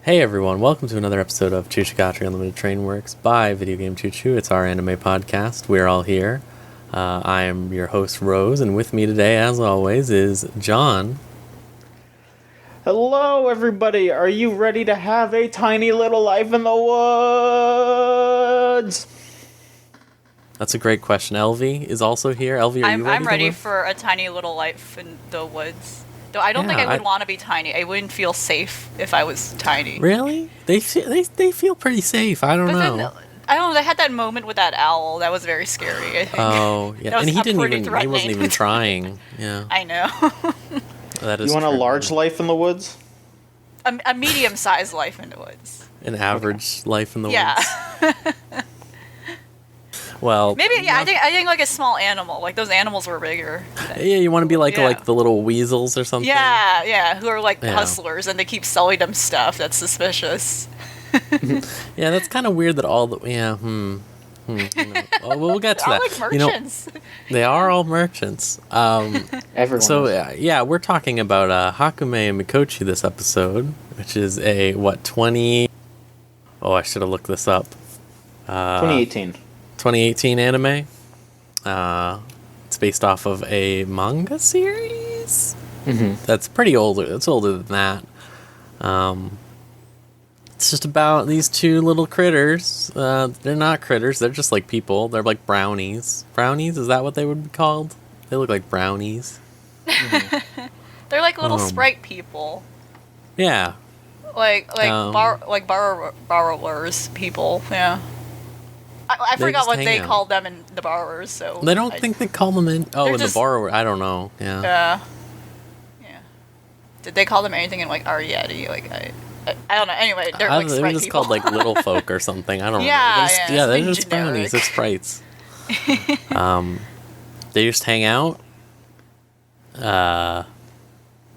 Hey everyone, welcome to another episode of Choochagatari Unlimited Train Works by Video Game Choo Choo. It's our anime podcast. We're all here. I am your host, Rose, and with me today, as always, is John. Hello, everybody. Are you ready to have a tiny little life in the woods? That's a great question. Elvie is also here. Elvie, are you ready? I'm ready for a tiny little life in the woods. Though I don't think I would want to be tiny. I wouldn't feel safe if I was tiny. Really? They feel pretty safe. I don't know. Then, I don't know. They had that moment with that owl. That was very scary, I think. Oh, yeah. And he wasn't even trying. Yeah. I know. That is You want true. a large life in the woods? A medium-sized life in the woods. An average life in the woods. Yeah. Well, maybe. Yeah, I think like a small animal. Like those animals were bigger. Yeah, you want to be like the little weasels or something. Yeah, who are like hustlers and they keep selling them stuff that's suspicious. Yeah, that's kind of weird that all the Well, we'll get to that. They're like merchants. They are all merchants. Everyone. So we're talking about Hakumei and Mikochi this episode, which is a 20. Oh, I should have looked this up. 2018. 2018 anime. It's based off of a manga series. Mm-hmm. That's pretty older. That's older than that. It's just about these two little critters. They're not critters. They're just like people. They're like brownies. Brownies? Is that what they would be called? They look like brownies. Mm-hmm. They're like little sprite people. Yeah. Borrowers people. Yeah. I forgot what they called them in the borrowers. So they don't think they call them in. Oh, in the borrower. I don't know. Yeah. Did they call them anything in like Ariete? Like I don't know. Anyway, they're like sprite they're just people. called like little folk or something. I don't know. Yeah, They're just brownies. They're sprites. They just hang out.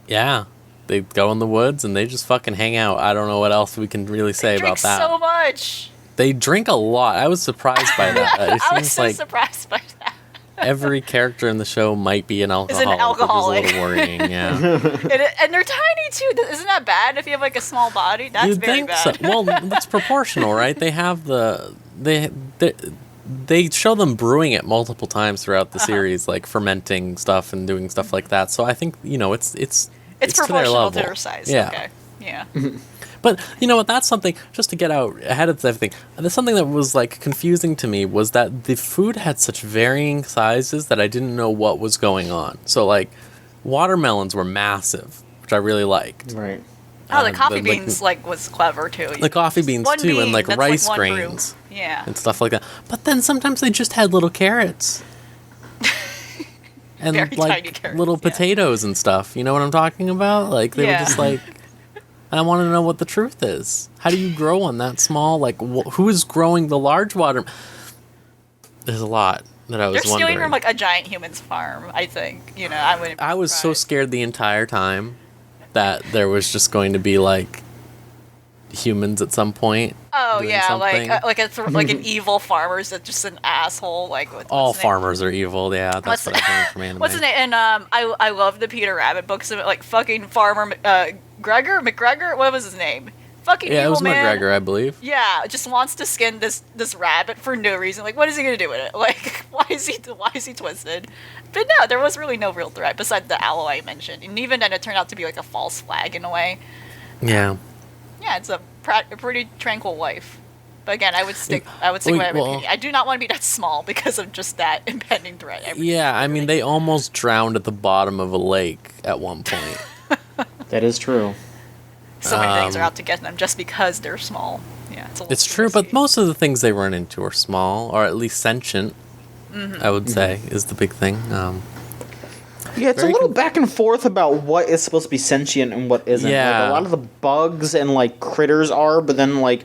Yeah. They go in the woods and they just fucking hang out. I don't know what else we can really say about that. So much. They drink a lot. I was surprised by that. I was so surprised by that. Every character in the show might be an alcoholic. Is an alcoholic. Which is a little worrying, yeah. and they're tiny too. Isn't that bad if you have like a small body? That's You'd very think bad. so. Well, it's proportional, right? They have they show them brewing it multiple times throughout the series, like fermenting stuff and doing stuff like that. So I think it's proportional to their size. Yeah. Okay. Yeah. But you know what? That's something, just to get out ahead of everything. There's something that was like confusing to me was that the food had such varying sizes that I didn't know what was going on. So like, watermelons were massive, which I really liked. Right. Oh, the coffee beans was clever too. The coffee beans too, bean, and like rice like grains, and stuff like that. But then sometimes they just had little carrots. And very like tiny carrots, little potatoes and stuff. You know what I'm talking about? Like they were just like. I want to know what the truth is. How do you grow one that small? Like, who is growing the large water? There's a lot that I was wondering. They're stealing from like a giant human's farm. I think I was so scared the entire time that there was just going to be like humans at some point. Oh yeah, something. like an evil farmer's that's just an asshole. Like all farmers are evil. Yeah, that's what I learned from anime. What's his name? And I love the Peter Rabbit books of it. Like fucking farmer McGregor. What was his name? Fucking evil it was man. McGregor, I believe. Yeah, just wants to skin this rabbit for no reason. Like, what is he gonna do with it? Like, why is he twisted? But no, there was really no real threat besides the owl I mentioned, and even then, it turned out to be like a false flag in a way. Yeah. Yeah, it's a pretty tranquil life. But again, I would stick with my opinion. I do not want to be that small because of just that impending threat. Yeah, I mean, they almost drowned at the bottom of a lake at one point. That is true. So many things are out to get them just because they're small. Yeah, it's true, but most of the things they run into are small, or at least sentient. I would say is the big thing. Yeah, it's a little back and forth about what is supposed to be sentient and what isn't. Yeah. Like, a lot of the bugs and like critters are, but then like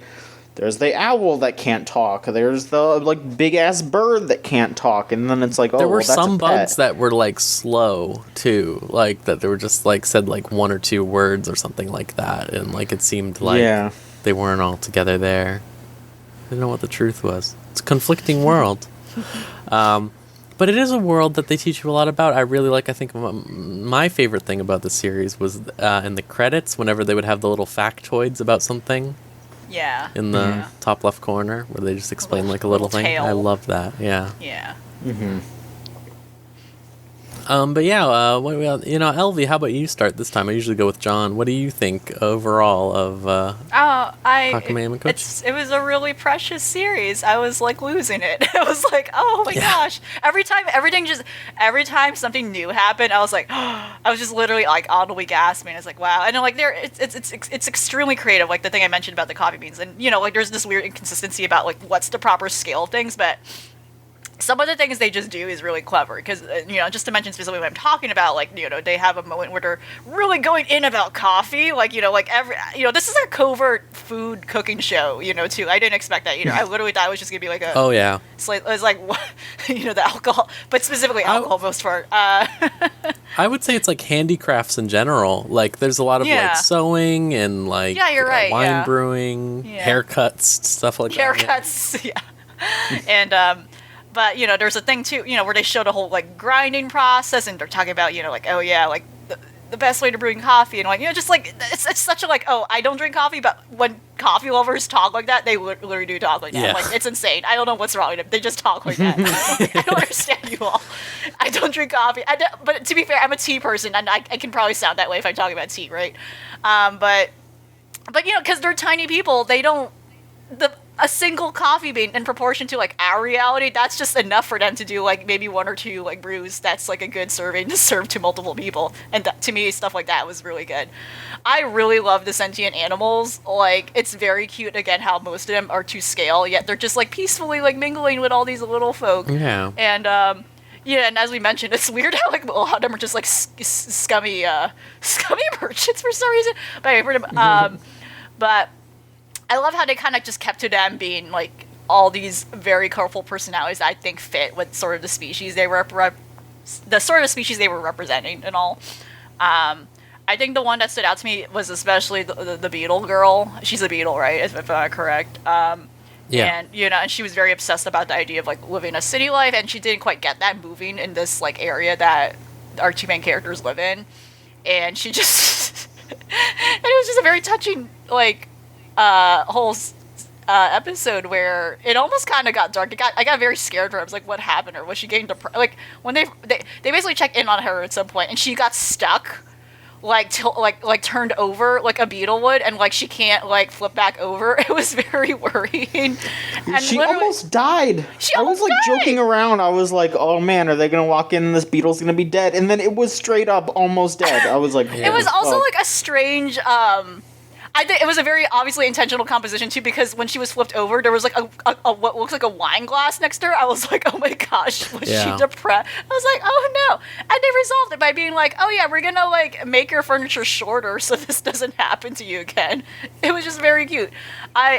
there's the owl that can't talk. There's the like big ass bird that can't talk, and then it's like there were that's some a bugs pet. that were like slow too, like that they were just like said like one or two words or something like that, and like it seemed like they weren't all together there. I didn't know what the truth was. It's a conflicting world. But it is a world that they teach you a lot about. I really like. I think my favorite thing about the series was in the credits, whenever they would have the little factoids about something. Yeah. In the top left corner, where they just explain like a little thing. tale. I love that. Yeah. Yeah. Mm-hmm. But yeah, Elvie, how about you start this time? I usually go with John. What do you think overall of Hakumei and Mikochi? It was a really precious series. I was like losing it. I was like, oh my gosh! Every time something new happened, I was like, I was just literally like audibly gasping. It's like, wow! And like it's extremely creative. Like the thing I mentioned about the coffee beans, and like there's this weird inconsistency about like what's the proper scale of things, but some of the things they just do is really clever because, just to mention specifically what I'm talking about, like, they have a moment where they're really going in about coffee. Like, this is a covert food cooking show, too. I didn't expect that, I literally thought it was just going to be like a... Oh, yeah. It was like, the alcohol, but specifically alcohol most part. I would say it's like handicrafts in general. Like, there's a lot of, like, sewing and, like, you're right, wine brewing, haircuts, stuff like that. Haircuts, And, but, there's a thing, too, where they showed a whole, like, grinding process, and they're talking about, like, oh, yeah, like, the best way to brewing coffee, and, like, just, like, it's such a, like, oh, I don't drink coffee, but when coffee lovers talk like that, they literally do talk like that. Yeah. Like, it's insane. I don't know what's wrong with them. They just talk like that. Like, I don't understand you all. I don't drink coffee. But to be fair, I'm a tea person, and I can probably sound that way if I'm talking about tea, right? But because they're tiny people, they don't... a single coffee bean in proportion to like our reality, that's just enough for them to do like maybe one or two like brews. That's like a good serving to serve to multiple people. And to me, stuff like that was really good. I really love the sentient animals. Like, it's very cute again how most of them are to scale, yet they're just like peacefully like mingling with all these little folk. Yeah. And and as we mentioned, it's weird how like a lot of them are just like scummy merchants for some reason. But I love how they kind of just kept to them being, like, all these very colorful personalities that I think fit with sort of the species they were representing and all. I think the one that stood out to me was especially the beetle girl. She's a beetle, right, if I'm correct. And, and she was very obsessed about the idea of, like, living a city life, and she didn't quite get that moving in this, like, area that our two main characters live in. And she just... and it was just a very touching, like... whole episode where it almost kind of got dark. I got very scared for her. I was like, what happened? Or was she getting depressed? Like, when they basically checked in on her at some point, and she got stuck, like turned over like a beetle would, and like she can't like flip back over. It was very worrying. And she almost died. I was like joking around. I was like, oh man, are they gonna walk in and this beetle's gonna be dead? And then it was straight up almost dead. I was like, it was also like a strange I think it was a very obviously intentional composition too, because when she was flipped over, there was like a what looks like a wine glass next to her. I was like, oh my gosh, was she depressed? I was like, oh no. And they resolved it by being like, oh yeah, we're gonna like make your furniture shorter so this doesn't happen to you again. It was just very cute.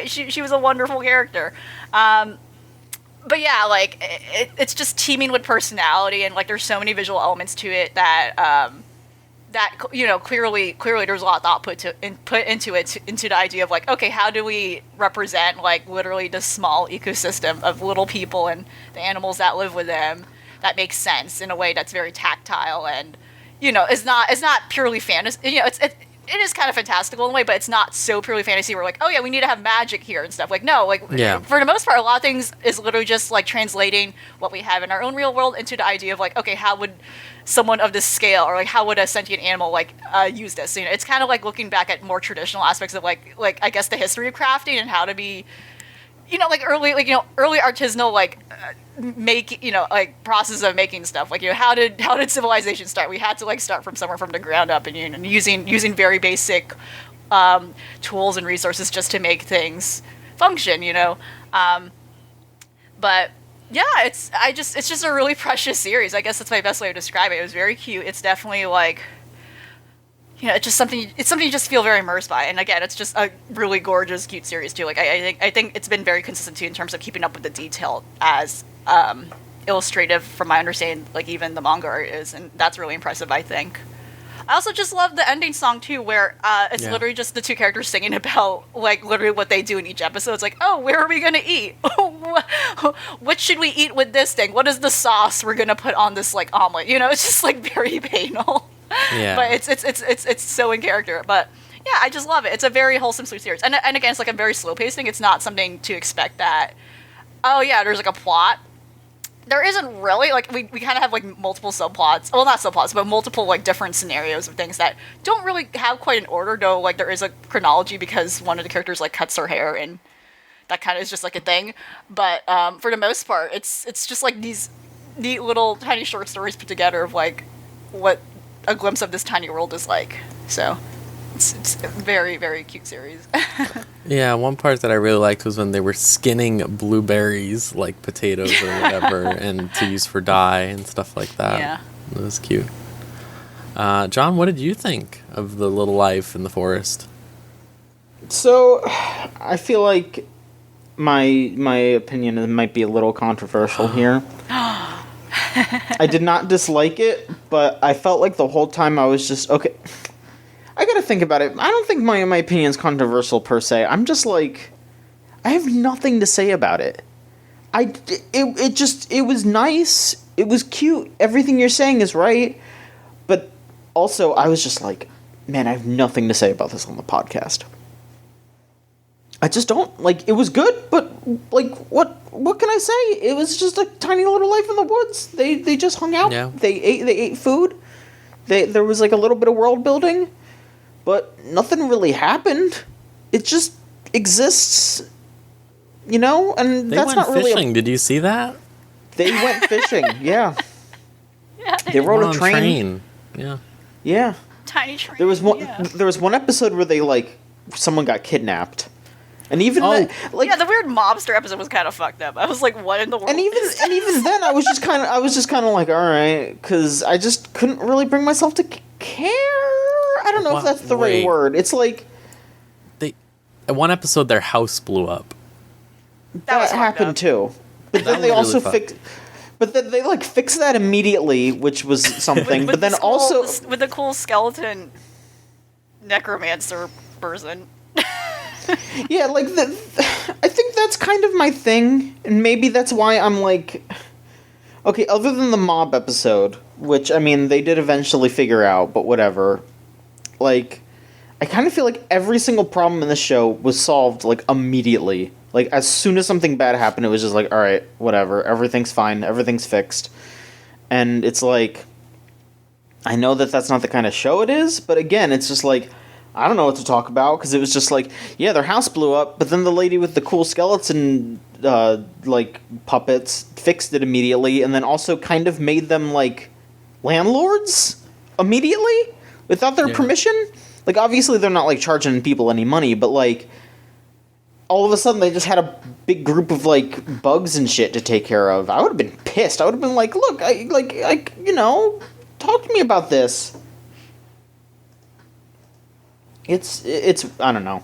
She was a wonderful character. But yeah, like it's just teeming with personality, and like there's so many visual elements to it that clearly there's a lot of thought put into the idea of like, okay, how do we represent like literally this small ecosystem of little people and the animals that live with them that makes sense in a way that's very tactile and is not purely fantasy. It is kind of fantastical in a way, but it's not so purely fantasy. We're like, oh yeah, we need to have magic here and stuff. Like, no, like for the most part, a lot of things is literally just like translating what we have in our own real world into the idea of like, okay, how would someone of this scale, or like how would a sentient animal like use this? It's kind of like looking back at more traditional aspects of like I guess the history of crafting and how to be, early artisanal process of making stuff. Like, how did civilization start? We had to like start from somewhere from the ground up and using very basic tools and resources just to make things function. But yeah, it's just a really precious series. I guess that's my best way to describe it. It was very cute. It's definitely like, it's just something you just feel very immersed by. And again, it's just a really gorgeous, cute series too. Like I think it's been very consistent too in terms of keeping up with the detail as illustrative from my understanding, like even the manga art is, and that's really impressive, I think. I also just love the ending song too, where it's literally just the two characters singing about like literally what they do in each episode. It's like, oh, where are we gonna eat? What should we eat with this thing? What is the sauce we're gonna put on this like omelet? You know, it's just like very banal. Yeah. But it's so in character. But yeah, I just love it. It's a very wholesome, sweet series. And again, it's like a very slow pacing. It's not something to expect that, oh yeah, there's like a plot. There isn't really, like, we kind of have, like, multiple subplots. Well, not subplots, but multiple, like, different scenarios of things that don't really have quite an order, though, like, there is a chronology because one of the characters, like, cuts her hair, and that kind of is just, like, a thing. But for the most part, it's just, like, these neat little tiny short stories put together of, like, what a glimpse of this tiny world is like. So, it's a very, very cute series. Yeah, one part that I really liked was when they were skinning blueberries like potatoes or whatever and to use for dye and stuff like that. Yeah. It was cute. John, what did you think of the little life in the forest? So, I feel like my opinion might be a little controversial here. I did not dislike it, but I felt like the whole time I was just, okay, I gotta think about it. I don't think my opinion's controversial per se. I'm just like, I have nothing to say about it. It was nice. It was cute. Everything you're saying is right. But also, I was just like, man, I have nothing to say about this on the podcast. I just don't, like, it was good, but, like, what can I say? It was just a tiny little life in the woods. They just hung out. Yeah. They ate food. There was, like, a little bit of world building. But nothing really happened. It just exists, you know? And They that's went not really fishing. Did you see that? They went fishing, yeah. Yeah, They rode On a train. Yeah. Yeah. tiny train. There was one Yeah. there was one episode where they, like, someone got kidnapped. And even Oh. then, like, Yeah, the weird mobster episode was kind of fucked up. I was like, what in the world? and even then I was just kind of like, all right, cuz I just couldn't really bring myself to care. I don't know if that's the right Wait. word. It's like At one episode, their house blew up. That was that fucked happened up. too. But That then they was also really fucked. fixed. But then they like fixed that immediately, which was something. With but then this cool- also, with the cool skeleton necromancer person. yeah, like I think that's kind of my thing, and maybe that's why I'm like, okay, other than the mob episode, which I mean they did eventually figure out, but whatever. Like, I kind of feel like every single problem in the show was solved like immediately. Like as soon as something bad happened, it was just like, all right, whatever, everything's fine, everything's fixed, and it's like, I know that that's not the kind of show it is, but again, it's just like, I don't know what to talk about, because it was just like, yeah, their house blew up, but then the lady with the cool skeleton, like, puppets fixed it immediately, and then also kind of made them, like, landlords immediately, without their permission. Like, obviously they're not, like, charging people any money, but, like, all of a sudden they just had a big group of, like, bugs and shit to take care of. I would have been pissed. I would have been like, look, I you know, talk to me about this. It's I don't know.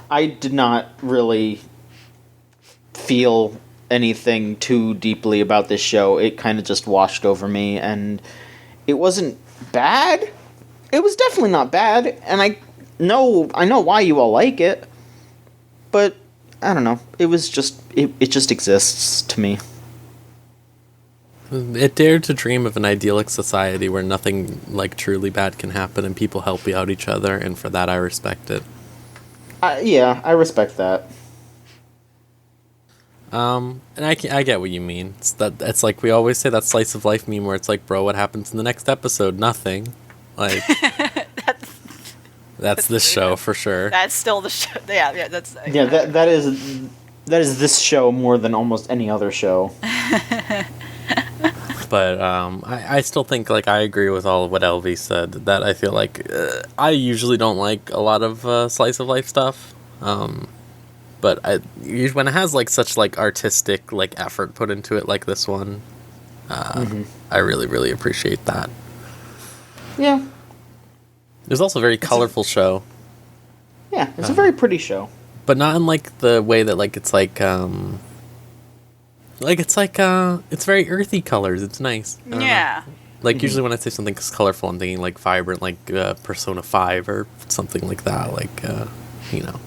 I did not really feel anything too deeply about this show. It kind of just washed over me, and it wasn't bad. It was definitely not bad, and I know why you all like it. But I don't know. It was just it just exists to me. It dared to dream of an idyllic society where nothing like truly bad can happen and people help out each other, and for that I respect it. Yeah, I respect that. And I get what you mean. It's like we always say that slice of life meme where it's like, bro, what happens in the next episode? Nothing. Like that's this show for sure. That's still the show. Yeah, that's... Yeah, that is this show more than almost any other show. But I still think, like, I agree with all of what LV said. That I feel like I usually don't like a lot of slice of life stuff. But when it has like such like artistic like effort put into it, like this one, I really, really appreciate that. Yeah. It was also a very colorful show, Yeah, it's a very pretty show. but not in like the way that like it's it's very earthy colors. It's nice. I don't know. Yeah. Like, usually when I say something colorful, I'm thinking, like, vibrant, like, Persona 5 or something like that, like,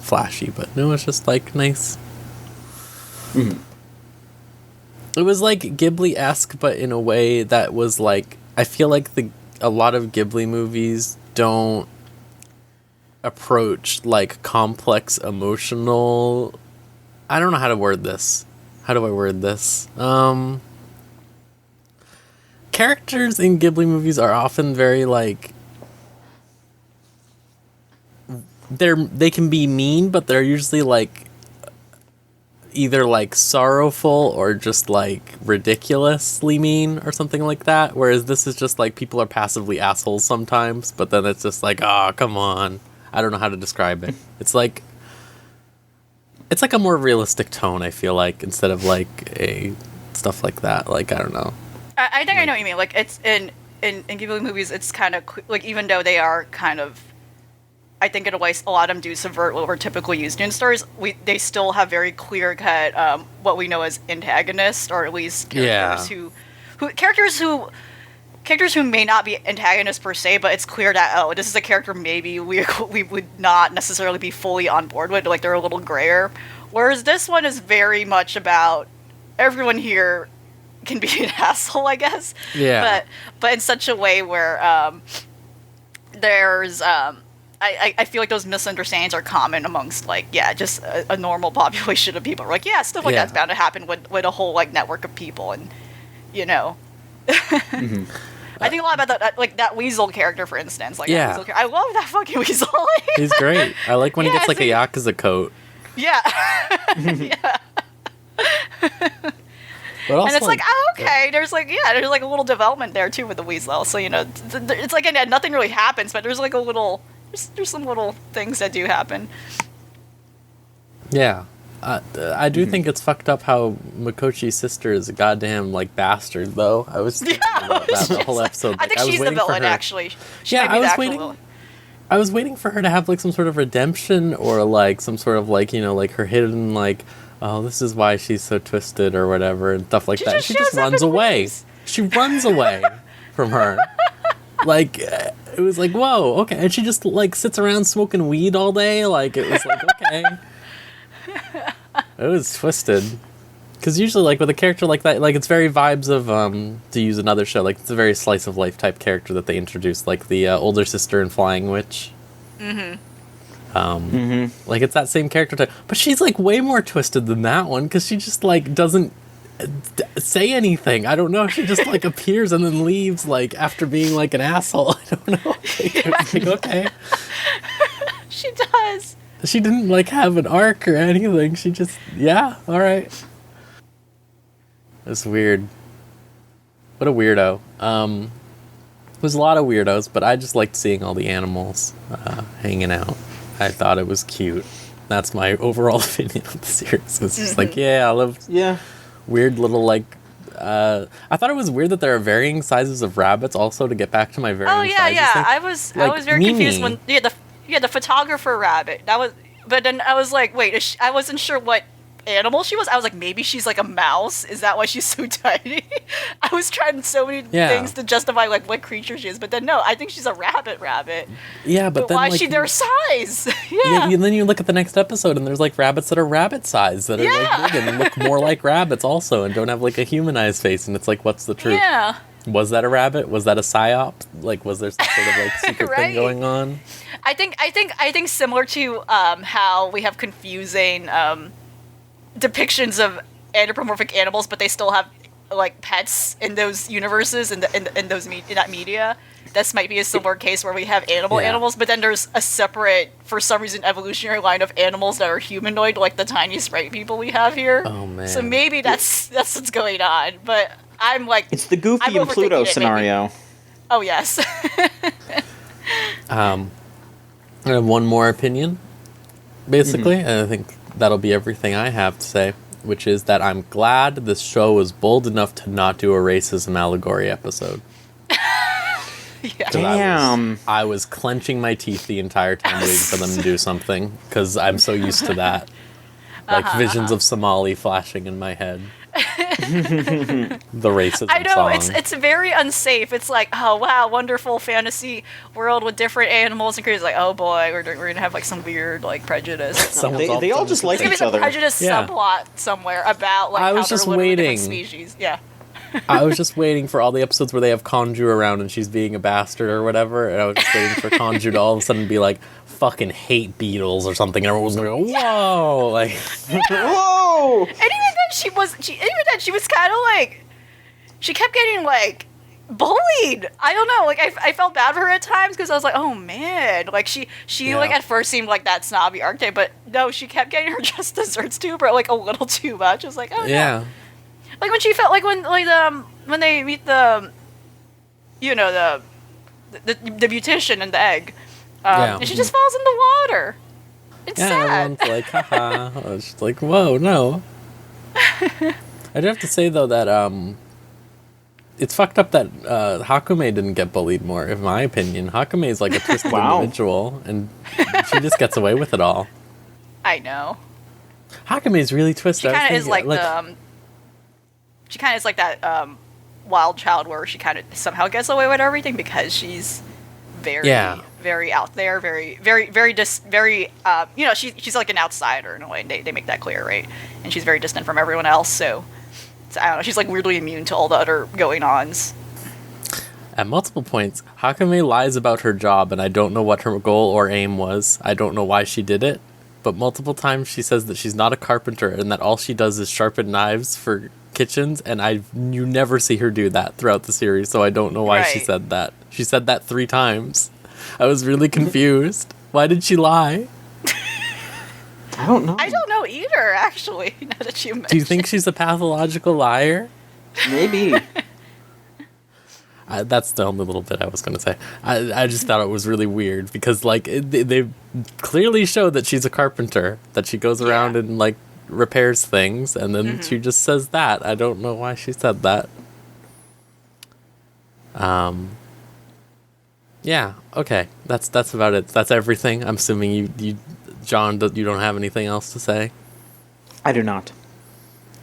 flashy. But no, it's just, like, nice. It was, like, Ghibli-esque, but in a way that was, like, I feel like a lot of Ghibli movies don't approach, like, complex emotional... I don't know how to word this. How do I word this? Characters in Ghibli movies are often very, like... They can be mean, but they're usually, like... either, like, sorrowful or just, like, ridiculously mean or something like that. Whereas this is just, like, people are passively assholes sometimes, but then it's just like, oh, come on. I don't know how to describe it. It's like a more realistic tone, I feel like, instead of, like, a stuff like that. Like, I don't know. I think I know what you mean. Like, it's in Ghibli movies, it's kind of, like, even though they are kind of, I think in a way, a lot of them do subvert what we're typically used to in stories. They still have very clear-cut what we know as antagonists, or at least characters characters who may not be antagonists per se, but it's clear that, this is a character maybe we would not necessarily be fully on board with, like, they're a little grayer. Whereas this one is very much about everyone here can be an asshole, I guess. Yeah. But in such a way where there's... I feel like those misunderstandings are common amongst, like, just a normal population of people. We're like, stuff like that's bound to happen with a whole, like, network of people, and, I think a lot about that Weasel character, for instance. Like, I love that fucking Weasel. He's great. I like when he gets, like, a Yakuza coat. Yeah. Yeah. But also, and it's like, okay, there's like a little development there, too, with the Weasel. So, it's like, again, nothing really happens, but there's, like, a little... There's some little things that do happen. Yeah. I do think it's fucked up how Mikochi's sister is a goddamn, like, bastard, though. I was thinking about that the whole episode. I think she's the villain, actually. I was waiting for her to have, like, some sort of redemption, or, like, some sort of, like, like, her hidden, like, oh, this is why she's so twisted or whatever, and stuff like that. She just runs away. She runs away from her. Like, it was like, whoa, okay. And she just, like, sits around smoking weed all day. Like, it was like, okay. It was twisted. Because usually, like, with a character like that, like, it's very vibes of, to use another show, like, it's a very slice of life type character that they introduced, like the older sister in Flying Witch. Like, it's that same character type. But she's, like, way more twisted than that one, because she just, like, doesn't say anything. I don't know. She just, like, appears and then leaves, like, after being, like, an asshole. I don't know. Like, okay. She does. She didn't, like, have an arc or anything. She just, all right. It's weird. What a weirdo. There's a lot of weirdos, but I just liked seeing all the animals hanging out. I thought it was cute. That's my overall opinion of the series. It's just like, I love... Yeah. Weird little, like, I thought it was weird that there are varying sizes of rabbits also, to get back to my varying sizes thing. I was very confused when the photographer rabbit. That was, but then I was like, wait, I wasn't sure what animal she was. I was like, maybe she's like a mouse. Is that why she's so tiny? I was trying so many things to justify, like, what creature she is, but then no, I think she's a rabbit. Yeah, but then, why like, is she their size? And then you look at the next episode, and there's, like, rabbits that are rabbit size, that are like big and look more like rabbits also, and don't have, like, a humanized face, and it's like, what's the truth? Yeah. Was that a rabbit? Was that a psyop? Like, was there some sort of, like, secret thing going on? I think similar to how we have confusing depictions of anthropomorphic animals, but they still have, like, pets in those universes, in that media. This might be a similar case where we have animals, but then there's a separate, for some reason, evolutionary line of animals that are humanoid, like the tiny sprite people we have here. Oh man! So maybe that's what's going on. But I'm like, it's the Goofy and Pluto scenario. Maybe. Oh yes. I have one more opinion, basically, and I think that'll be everything I have to say, which is that I'm glad this show was bold enough to not do a racism allegory episode. Damn. I was clenching my teeth the entire time waiting for them to do something, because I'm so used to that. Like, visions of Somali flashing in my head. The racism I know song. it's very unsafe. It's like, oh wow, wonderful fantasy world with different animals and creatures. Like, oh boy, we're gonna have like some weird like prejudice. They all just like There's gonna each be some other. prejudice Yeah. subplot somewhere about like I how was they're just literally waiting. different species. Yeah. I was just waiting for all the episodes where they have Conju around and she's being a bastard or whatever, and I was just waiting for Conju to all of a sudden be like, fucking hate beetles or something, and everyone was gonna go, whoa! Like, Whoa! And even then she was kind of like, she kept getting like bullied. I don't know. Like I felt bad for her at times because I was like, oh man, like she Yeah. like at first seemed like that snobby archetype, but no, she kept getting her just desserts too, but like a little too much. I was like, oh no. yeah. Like when she felt like when they meet the, you know, the beautician and the egg, Yeah. and she just falls in the water. It's Yeah, sad. everyone's like, haha. I was just like, whoa, no. I do have to say, though, that it's fucked up that Hakumei didn't get bullied more, in my opinion. Hakumei is like a twisted Wow. individual, and she just gets away with it all. I know. Hakumei is really twisted. She I was kind of is thinking, like she kind of is like that wild child where she kind of somehow gets away with everything because she's very, Yeah. very out there, very, you know, she's like an outsider in a way. And they make that clear, right? And she's very distant from everyone else, so I don't know. She's like weirdly immune to all the other going-ons. At multiple points, Hakumei lies about her job, and I don't know what her goal or aim was. I don't know why she did it, but multiple times she says that she's not a carpenter and that all she does is sharpen knives for kitchens, and you never see her do that throughout the series, so I don't know why she Right. said that. She said that 3 times. I was really confused. Why did she lie? I don't know. I don't know either, actually. Now that you mention. Do you think she's a pathological liar? Maybe. That's the only little bit I was going to say. I just thought it was really weird because, like, they clearly show that she's a carpenter, that she goes around and, like, repairs things, and then she just says that. I don't know why she said that. Yeah, okay. That's about it. That's everything. I'm assuming you John, you don't have anything else to say? I do not.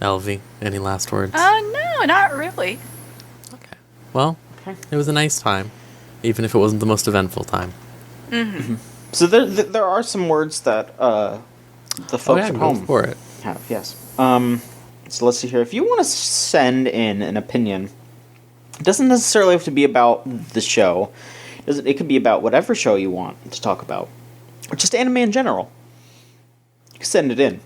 Elvie, any last words? No, not really. Okay. Well, it was a nice time, even if it wasn't the most eventful time. So there are some words that the folks at go home for it. have. Yes. So let's see here. If you want to send in an opinion, it doesn't necessarily have to be about the show. It could be about whatever show you want to talk about, or just anime in general. You can send it in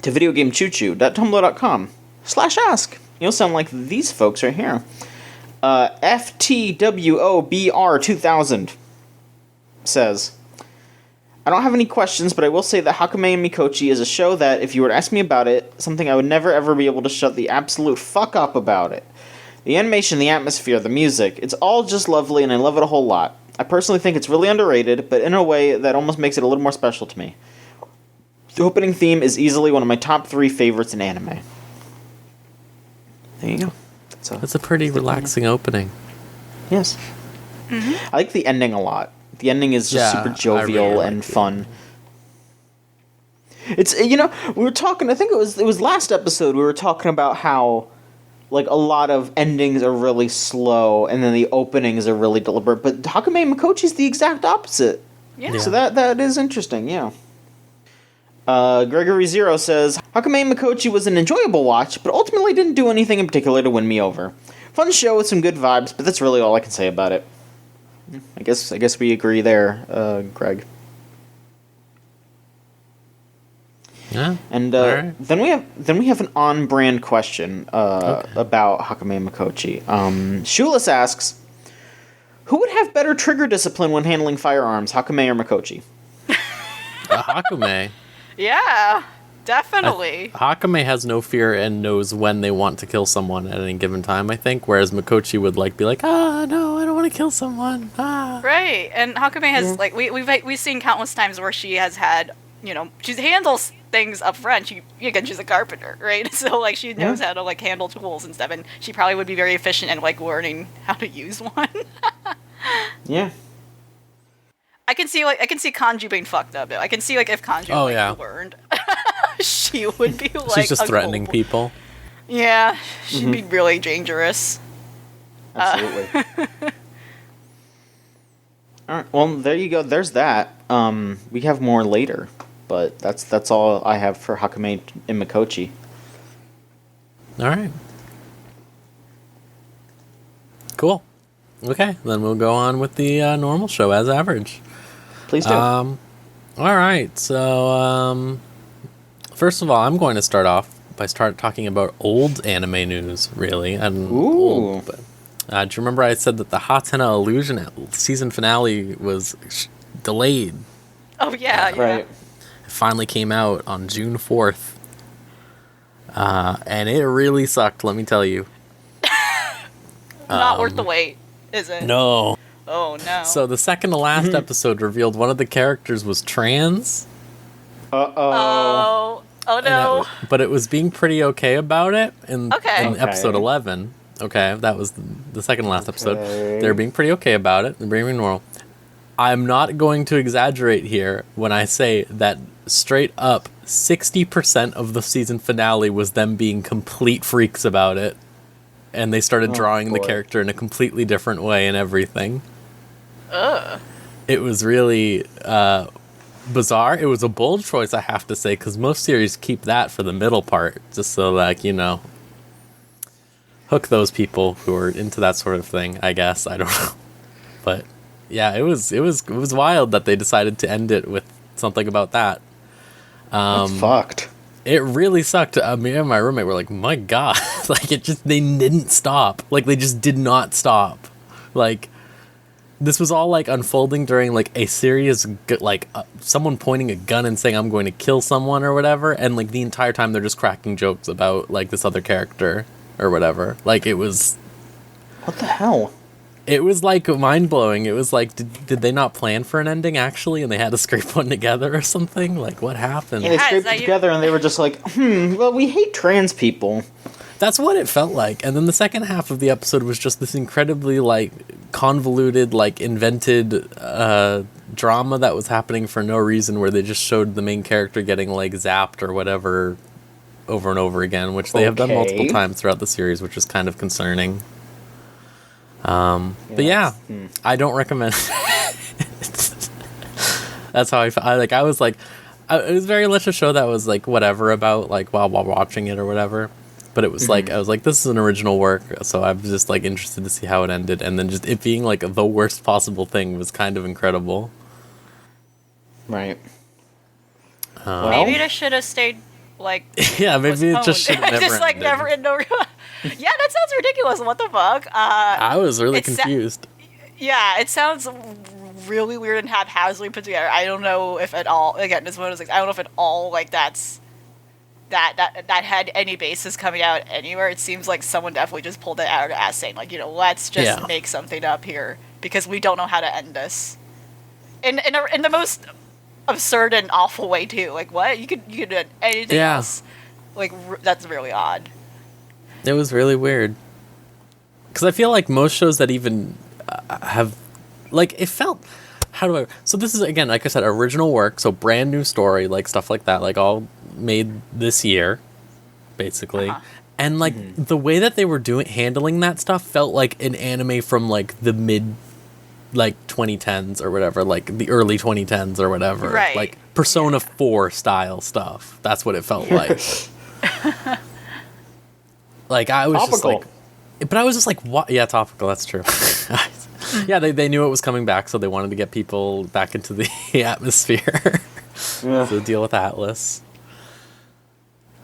to videogamechoochoo.tumblr.com/ask. You'll sound like these folks right here. FTWOBR2000 says, I don't have any questions, but I will say that Hakumei and Mikochi is a show that, if you were to ask me about it, something I would never ever be able to shut the absolute fuck up about it. The animation, the atmosphere, the music, it's all just lovely and I love it a whole lot. I personally think it's really underrated, but in a way that almost makes it a little more special to me. The opening theme is easily one of my top 3 favorites in anime. There you go. It's a pretty relaxing opening. Yes. I like the ending a lot. The ending is just super I jovial really and liked it. fun. It's, we were talking, I think it was last episode, we were talking about how, like, a lot of endings are really slow, and then the openings are really deliberate, but Hakumei and Mikochi's the exact opposite. Yeah. So that is interesting, yeah. Gregory Zero says, Hakumei and Mikochi was an enjoyable watch, but ultimately didn't do anything in particular to win me over. Fun show with some good vibes, but that's really all I can say about it. I guess we agree there, Greg. Yeah. And Alright. then we have an on-brand question about Hakumei and Mikochi. Shulis asks, who would have better trigger discipline when handling firearms, Hakumei or Mikochi? Hakumei. Yeah, definitely. Hakumei has no fear and knows when they want to kill someone at any given time, I think, whereas Mikochi would be like, no, I don't want to kill someone. Right, and Hakumei has like we've seen countless times where she has had, she handles things up front. She's a carpenter, right? So like she knows how to like handle tools and stuff, and she probably would be very efficient in like learning how to use one. Yeah. I can see Kanju being fucked up. I can see like if Kanju learned, she would be like She's just threatening people. Yeah, she'd be really dangerous. Absolutely. All right. Well, there you go. There's that. We have more later, but that's all I have for Hakumei and Mikochi. All right. Cool. Okay, then we'll go on with the normal show as average. Please do. All right. So, first of all, I'm going to start off by talking about old anime news. Really, and old. But, do you remember I said that the Hatena Illusion season finale was delayed? Oh yeah, yeah. Right. It finally came out on June 4th. And it really sucked, let me tell you. Not worth the wait, is it? No. Oh no. So the second to last episode revealed one of the characters was trans. Oh no. But it was being pretty okay about it in episode Okay. 11. Okay, that was the second to last episode. Okay. They were being pretty okay about it. They're being normal. I'm not going to exaggerate here when I say that straight up 60% of the season finale was them being complete freaks about it. And they started drawing the boy. character in a completely different way and everything. Ugh. It was really bizarre. It was a bold choice, I have to say, because most series keep that for the middle part, just so, like, you know, hook those people who are into that sort of thing, I guess. I don't know. But, yeah, it was wild that they decided to end it with something about that. That's fucked. It really sucked. Me and my roommate were like, my God. Like, they didn't stop. Like, they just did not stop. Like, this was all, like, unfolding during, like, a serious, someone pointing a gun and saying, I'm going to kill someone or whatever. And, like, the entire time they're just cracking jokes about, like, this other character or whatever. Like, it was... What the hell? It was, like, mind-blowing. It was like, did they not plan for an ending, actually? And they had to scrape one together or something? Like, what happened? Yeah, they Yeah, scraped it together and they were just like, well, we hate trans people. That's what it felt like. And then the second half of the episode was just this incredibly, like, convoluted, like, invented drama that was happening for no reason, where they just showed the main character getting, like, zapped or whatever over and over again, which they have done multiple times throughout the series, which is kind of concerning. But yeah, I don't recommend it. That's how I felt. I was like, it was very much a show that was like whatever about like while watching it or whatever. But it was like, I was like, this is an original work, so I'm just like interested to see how it ended. And then just it being like the worst possible thing was kind of incredible. Right. Maybe it should have stayed like. Yeah, maybe it just should have never just like ended. never in no. Yeah, that sounds ridiculous. What the fuck? I was really it's confused. Yeah, it sounds really weird and haphazardly put together. I don't know if at all. Again, it's one of those things. I don't know if at all like that had any basis coming out anywhere. It seems like someone definitely just pulled it out of their ass, saying like, you know, let's just make something up here because we don't know how to end this. In the most absurd and awful way too. Like what? You could do anything else. Like that's really odd. It was really weird. Because I feel like most shows that even have... Like, it felt... How do I... So this is, again, like I said, original work. So brand new story, like stuff like that. Like all made this year, basically. Uh-huh. And like the way that they were handling that stuff felt like an anime from like the mid... Like 2010s or whatever. Like the early 2010s or whatever. Right. Like Persona 4 style stuff. That's what it felt like. Like, I was Topical. just like... But I was just like, what? Yeah, topical, that's true. Yeah, they knew it was coming back, so they wanted to get people back into the atmosphere. To deal with Atlas.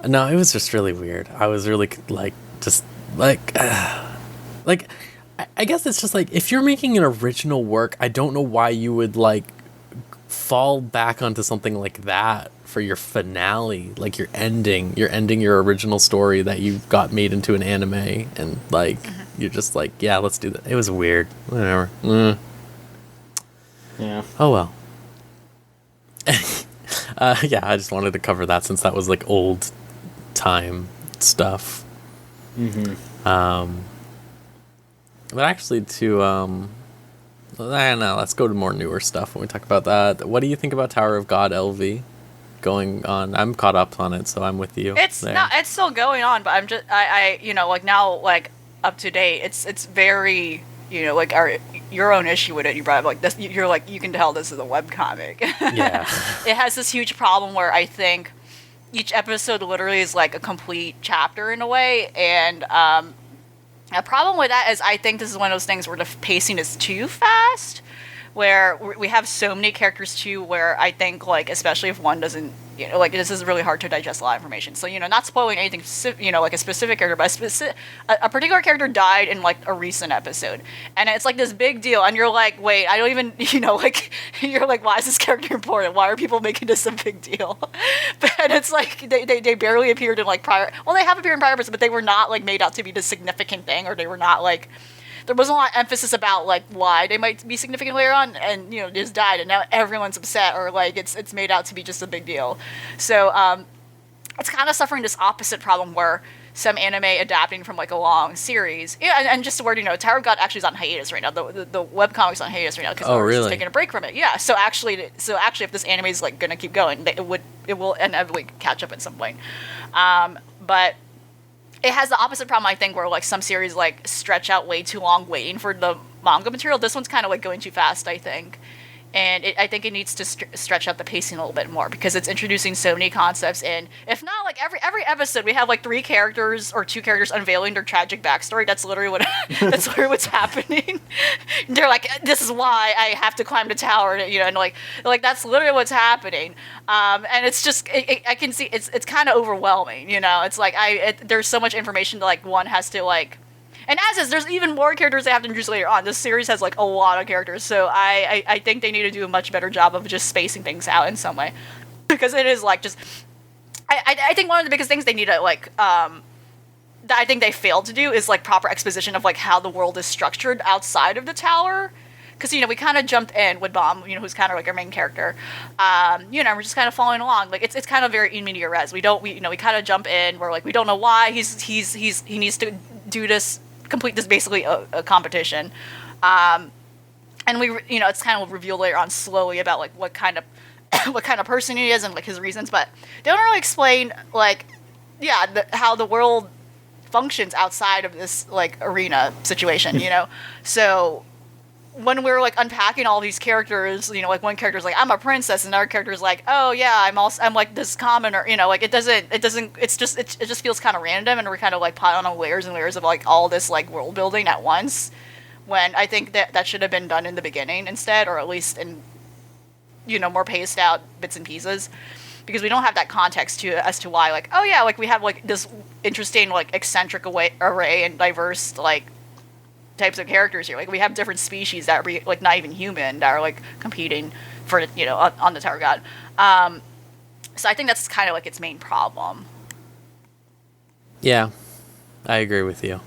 No, it was just really weird. I was really, like, just, like... like, I guess it's just like, if you're making an original work, I don't know why you would, like, fall back onto something like that for your finale. Like, you're ending your original story that you got made into an anime, and like you're just like, yeah, let's do that. It was weird. Whatever. Yeah. Oh well. Yeah, I just wanted to cover that since that was like old time stuff. But actually, I don't know. Let's go to more newer stuff when we talk about that. What do you think about Tower of God LV? going on. I'm caught up on it, so I'm with you. It's there. not. It's still going on, but I'm just. I like now, like up to date. It's very. Like your own issue with it. You brought up like this. You're like you can tell this is a webcomic. Yeah. It has this huge problem where I think each episode literally is like a complete chapter in a way, and a problem with that is I think this is one of those things where the pacing is too fast. Where we have so many characters too, where I think like especially if one doesn't, like this is really hard to digest a lot of information. So not spoiling anything, like a specific character, but a particular character died in like a recent episode, and it's like this big deal, and you're like, wait, I don't even, like you're like, why is this character important? Why are people making this a big deal? But it's like they barely appeared in like prior. Well, they have appeared in prior episodes, but they were not like made out to be the significant thing, or they were not like. There wasn't a lot of emphasis about like why they might be significant later on, and they just died, and now everyone's upset, or like it's made out to be just a big deal. So it's kind of suffering this opposite problem where some anime adapting from like a long series, and just the word Tower of God actually is on hiatus right now. The webcomic's on hiatus right now because we're just taking a break from it. Yeah. So actually, if this anime is like gonna keep going, it will inevitably catch up at some point. But it has the opposite problem, I think, where like some series like stretch out way too long waiting for the manga material. This one's kind of like going too fast, I think, and I think it needs to stretch out the pacing a little bit more because it's introducing so many concepts. And if not, like every episode, we have like 3 characters or 2 characters unveiling their tragic backstory. That's literally what's happening. They're like, this is why I have to climb the tower, and like that's literally what's happening. And it's just I can see it's kind of overwhelming. It's like there's so much information that like one has to like. And as is, there's even more characters they have to introduce later on. This series has like a lot of characters, so I think they need to do a much better job of just spacing things out in some way, because it is like just. I think one of the biggest things they need to like that I think they failed to do is like proper exposition of like how the world is structured outside of the tower. Because, we kind of jumped in with Bomb, who's kind of like our main character. We're just kind of following along. Like, it's kind of very in media res. We kind of jump in. We're like, we don't know why he needs to do this, complete this basically a competition. And it's kind of revealed later on slowly about like what kind of person he is and like his reasons. But they don't really explain like, how the world functions outside of this like arena situation, So when we're like unpacking all these characters, like one character's like, I'm a princess, and another character's like, oh yeah, I'm like this commoner, like it just feels kind of random, and we're kind of like piling on layers and layers of like all this like world building at once, when I think that should have been done in the beginning instead, or at least in more paced out bits and pieces, because we don't have that context as to why, like, oh yeah, like we have like this interesting like eccentric array and diverse like types of characters here. Like we have different species that are like not even human that are like competing for on the Tower of God. So I think that's kind of like its main problem. Yeah, I agree with you.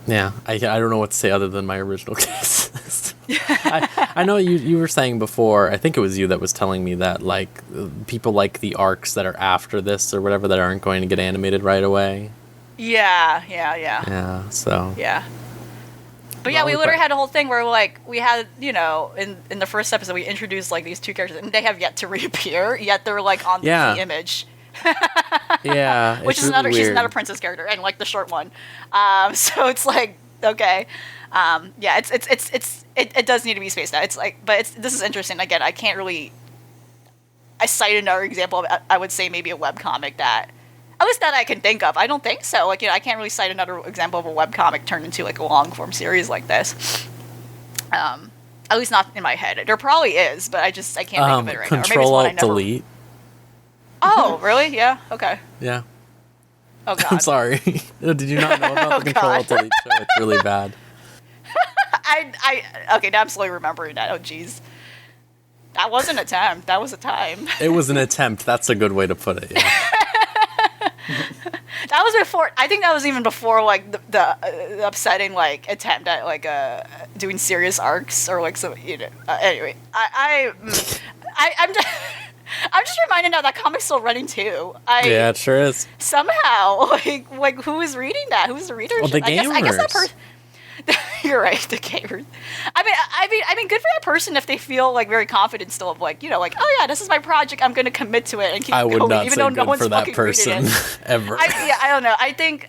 Yeah, I don't know what to say other than my original case. I know you were saying before, I think it was you that was telling me that like people like the arcs that are after this or whatever that aren't going to get animated right away. Yeah, so. Yeah. But yeah, we literally had a whole thing where like we had, in the first episode we introduced like these 2 characters and they have yet to reappear, yet they're like on the image. Yeah. Which is really she's weird. another princess character and like the short one. So it's like, okay. Yeah, it does need to be spaced out. It's like, but this is interesting. Again, I can't really I cite another example of, I would say maybe a webcomic that, at least that I can think of. I don't think so. Like, I can't really cite another example of a webcomic turned into like a long form series like this. At least not in my head. There probably is, but I can't think of it right now. Or maybe it's one I never... Delete. Oh, really? Yeah. Okay. Yeah. Oh God. I'm sorry. Did you not know about the Control Alt Delete show? It's really bad. Okay, now I'm slowly remembering that. Oh, jeez. That wasn't an attempt. That was a time. It was an attempt. That's a good way to put it. Yeah. That was before. I think that was even before like the upsetting like attempt at like doing serious arcs or like some anyway. I'm just reminded now that comic's still running too. Yeah, it sure is. Somehow, like who is reading that? Who's the reader? Well, the gamers. I guess that person. You're right. The gamers. I mean, good for that person if they feel like very confident still of like, like, oh yeah, this is my project. I'm going to commit to it and keep I would going, not even say though good no one's for that fucking reading person it. ever. I don't know. I think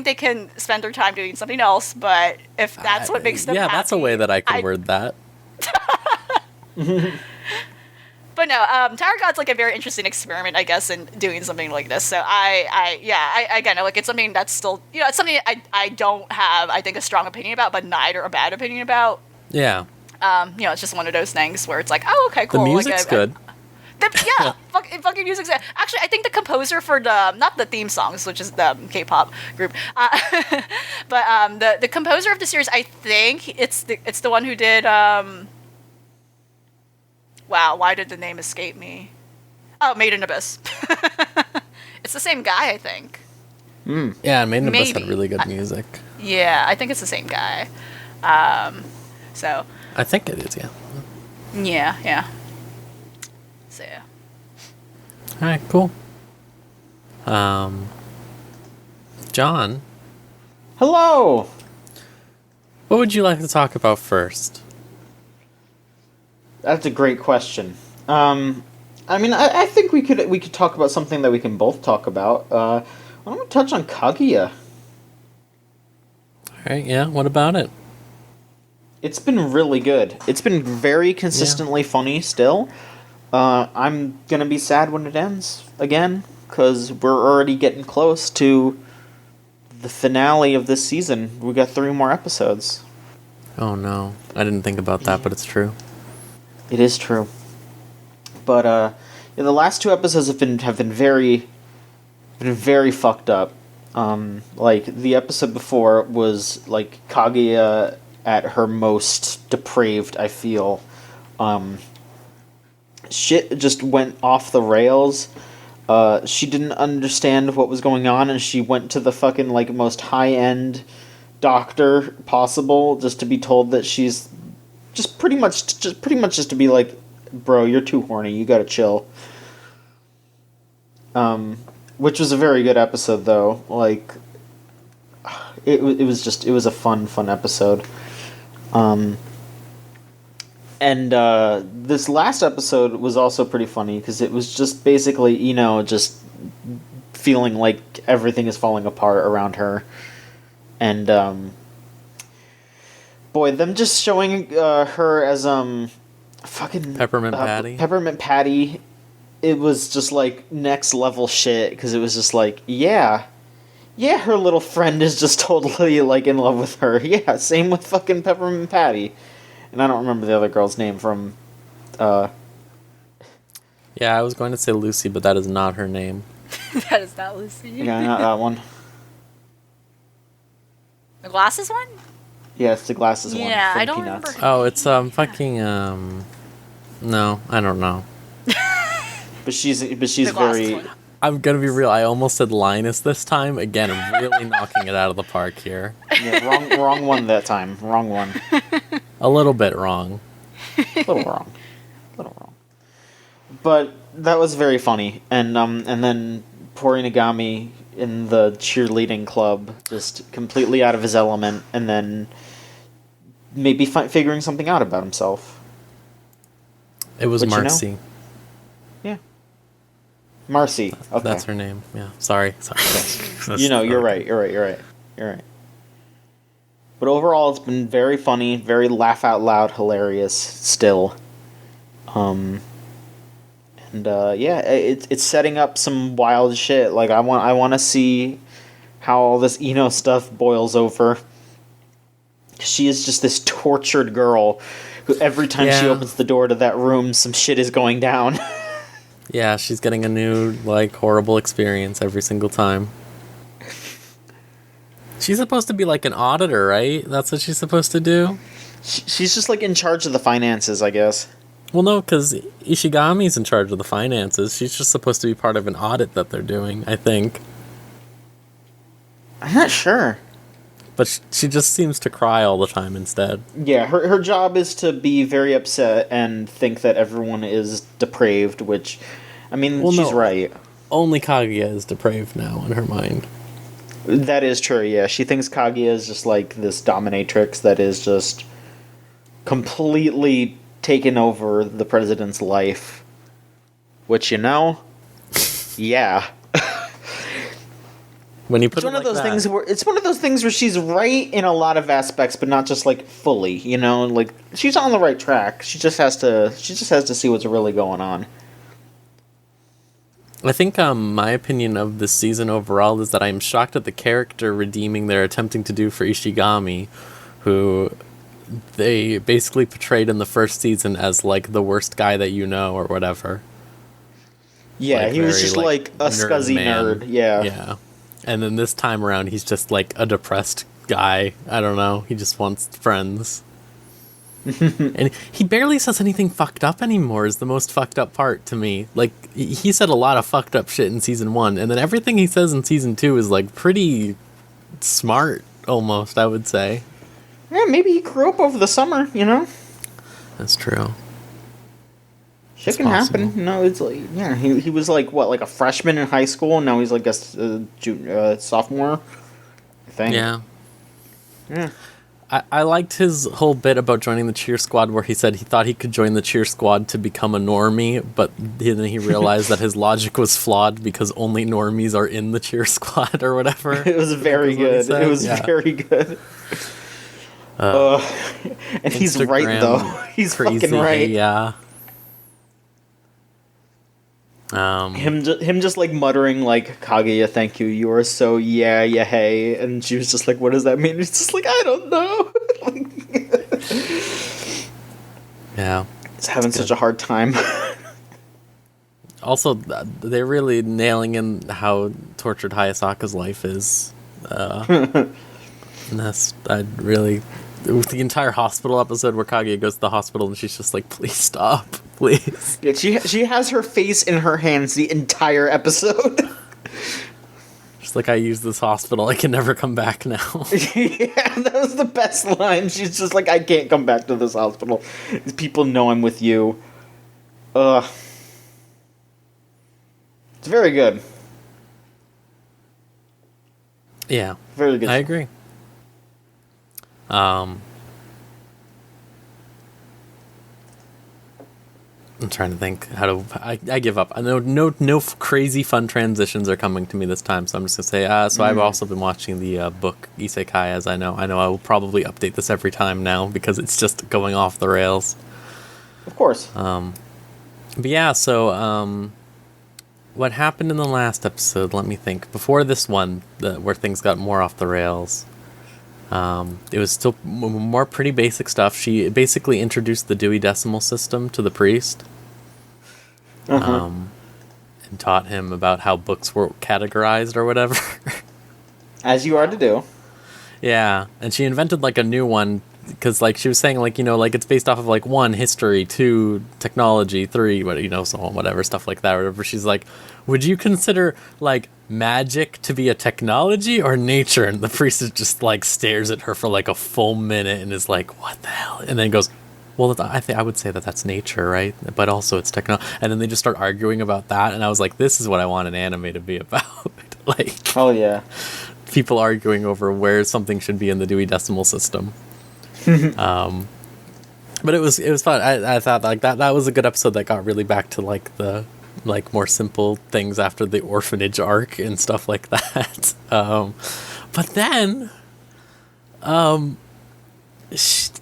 they can spend their time doing something else, but if that's what makes them happy, that's a way that I could word that. But no, Tower God's like a very interesting experiment, I guess, in doing something like this. So again, like it's something that's still, it's something I don't have, I think, a strong opinion about, but neither a bad opinion about. Yeah. It's just one of those things where it's like, oh, okay, cool. The music's good. Fucking music's good. Actually, I think the composer for not the theme songs, which is the K-pop group, but the composer of the series, I think it's the one who did. Wow, why did the name escape me? Oh, Made in Abyss. It's the same guy, I think. Yeah, Made in Abyss had really good music. Yeah, I think it's the same guy. So. I think it is, yeah. Yeah. So, yeah. All right, cool. John. Hello! What would you like to talk about first? That's a great question. I think we could talk about something that we can both talk about. Why don't we touch on Kaguya? All right, yeah, what about it? It's been really good. It's been very consistently funny still. I'm gonna be sad when it ends again, because we're already getting close to the finale of this season. We got 3 more episodes. Oh no, I didn't think about that, but it's true. It is true. But the last 2 episodes have been very fucked up. Like the episode before was like Kaguya at her most depraved, I feel. Shit just went off the rails. She didn't understand what was going on, and she went to the fucking like most high-end doctor possible just to be told that she's just pretty much just to be like, bro, you're too horny, you gotta chill. Which was a very good episode though. Like, it was a fun episode. And this last episode was also pretty funny because it was just basically, just feeling like everything is falling apart around her. And boy, them just showing her as fucking Peppermint Patty. Peppermint Patty. It was just like next level shit because it was just like, yeah, her little friend is just totally like in love with her. Yeah, same with fucking Peppermint Patty. And I don't remember the other girl's name from. Yeah, I was going to say Lucy, but that is not her name. That is not Lucy. Yeah, not that one. The glasses one? Yeah, it's the glasses one. Yeah, from I don't Peanuts. remember. Oh, it's fucking no, I don't know. But she's The glasses very. one. I'm gonna be real. I almost said Linus this time. Again, I'm really knocking it out of the park here. Yeah, wrong one that time. Wrong one. A little bit wrong. Little wrong. But that was very funny, and then poor Inagami in the cheerleading club, just completely out of his element, and then maybe figuring something out about himself. It was Which, Marcy. Yeah. Marcy. Okay. That's her name. Yeah. Sorry. You're right. But overall, it's been very funny, very laugh out loud, hilarious still. It's setting up some wild shit. Like I want to see how all this Ino stuff boils over. She is just this tortured girl who every time she opens the door to that room, some shit is going down. Yeah, she's getting a new horrible experience every single time. She's supposed to be like an auditor, right? That's what she's supposed to do? She's just like in charge of the finances, I guess. Well, no, because Ishigami's in charge of the finances. She's just supposed to be part of an audit that they're doing, I think. I'm not sure. But she just seems to cry all the time instead. Yeah, her job is to be very upset and think that everyone is depraved, which, I mean, she's right. Only Kaguya is depraved now in her mind. That is true, yeah. She thinks Kaguya is just like this dominatrix that is just completely taken over the president's life. Which, yeah. When you put It's it one of like those that. things where she's right in a lot of aspects, but not just like fully, like she's on the right track. She just has to see what's really going on. I think my opinion of this season overall is that I'm shocked at the character redeeming they're attempting to do for Ishigami, who they basically portrayed in the first season as like the worst guy that you know or whatever. Yeah, Like, he was very, just like a scuzzy man. nerd. Yeah. Yeah. And then this time around, he's just like a depressed guy. I don't know. He just wants friends. And he barely says anything fucked up anymore is the most fucked up part to me. Like, he said a lot of fucked up shit in season 1, and then everything he says in season 2 is like pretty smart, almost, I would say. Yeah, maybe he grew up over the summer, That's true. Shit It's can happen. possible. It's like, yeah, he was like, what, like a freshman in high school, and now he's like a sophomore, I think. Yeah. Yeah. I liked his whole bit about joining the cheer squad where he said he thought he could join the cheer squad to become a normie, but then he realized that his logic was flawed because only normies are in the cheer squad or whatever. It was very good. It was very good. And he's right, Instagram though. He's crazy, fucking right. Yeah. Him just like muttering like, Kaguya, thank you, you are so hey, and she was just like, what does that mean? It's just like, I don't know. Yeah. He's having such a hard time. Also, they're really nailing in how tortured Hayasaka's life is. And that's, with the entire hospital episode where Kaguya goes to the hospital and she's just like, please stop, please. Yeah, she has her face in her hands the entire episode. Just like, I use this hospital, I can never come back now. Yeah, that was the best line. She's just like, I can't come back to this hospital. These people know I'm with you. Ugh. It's very good. Yeah. Very good. I agree. I'm trying to think I give up. I know no crazy fun transitions are coming to me this time, so I'm just gonna say so I've also been watching the book Isekai, as I know I will probably update this every time now because it's just going off the rails. Of course. But yeah, so what happened in the last episode, let me think. Before this one, where things got more off the rails, it was still more pretty basic stuff. She basically introduced the Dewey Decimal System to the priest, and taught him about how books were categorized or whatever. As you are to do. Yeah, and she invented like a new one because like she was saying like like it's based off of like 1, history, 2, technology, 3, so on, whatever stuff like that or whatever. She's like, would you consider like magic to be a technology or nature? And the priest is just like stares at her for like a full minute and is like, what the hell? And then goes, well, I would say that that's nature, right? But also it's technology. And then they just start arguing about that, and I was like, this is what I want an anime to be about. Like, oh yeah, people arguing over where something should be in the Dewey Decimal System. But it was fun. I thought like that was a good episode that got really back to like the like more simple things after the orphanage arc and stuff like that. But then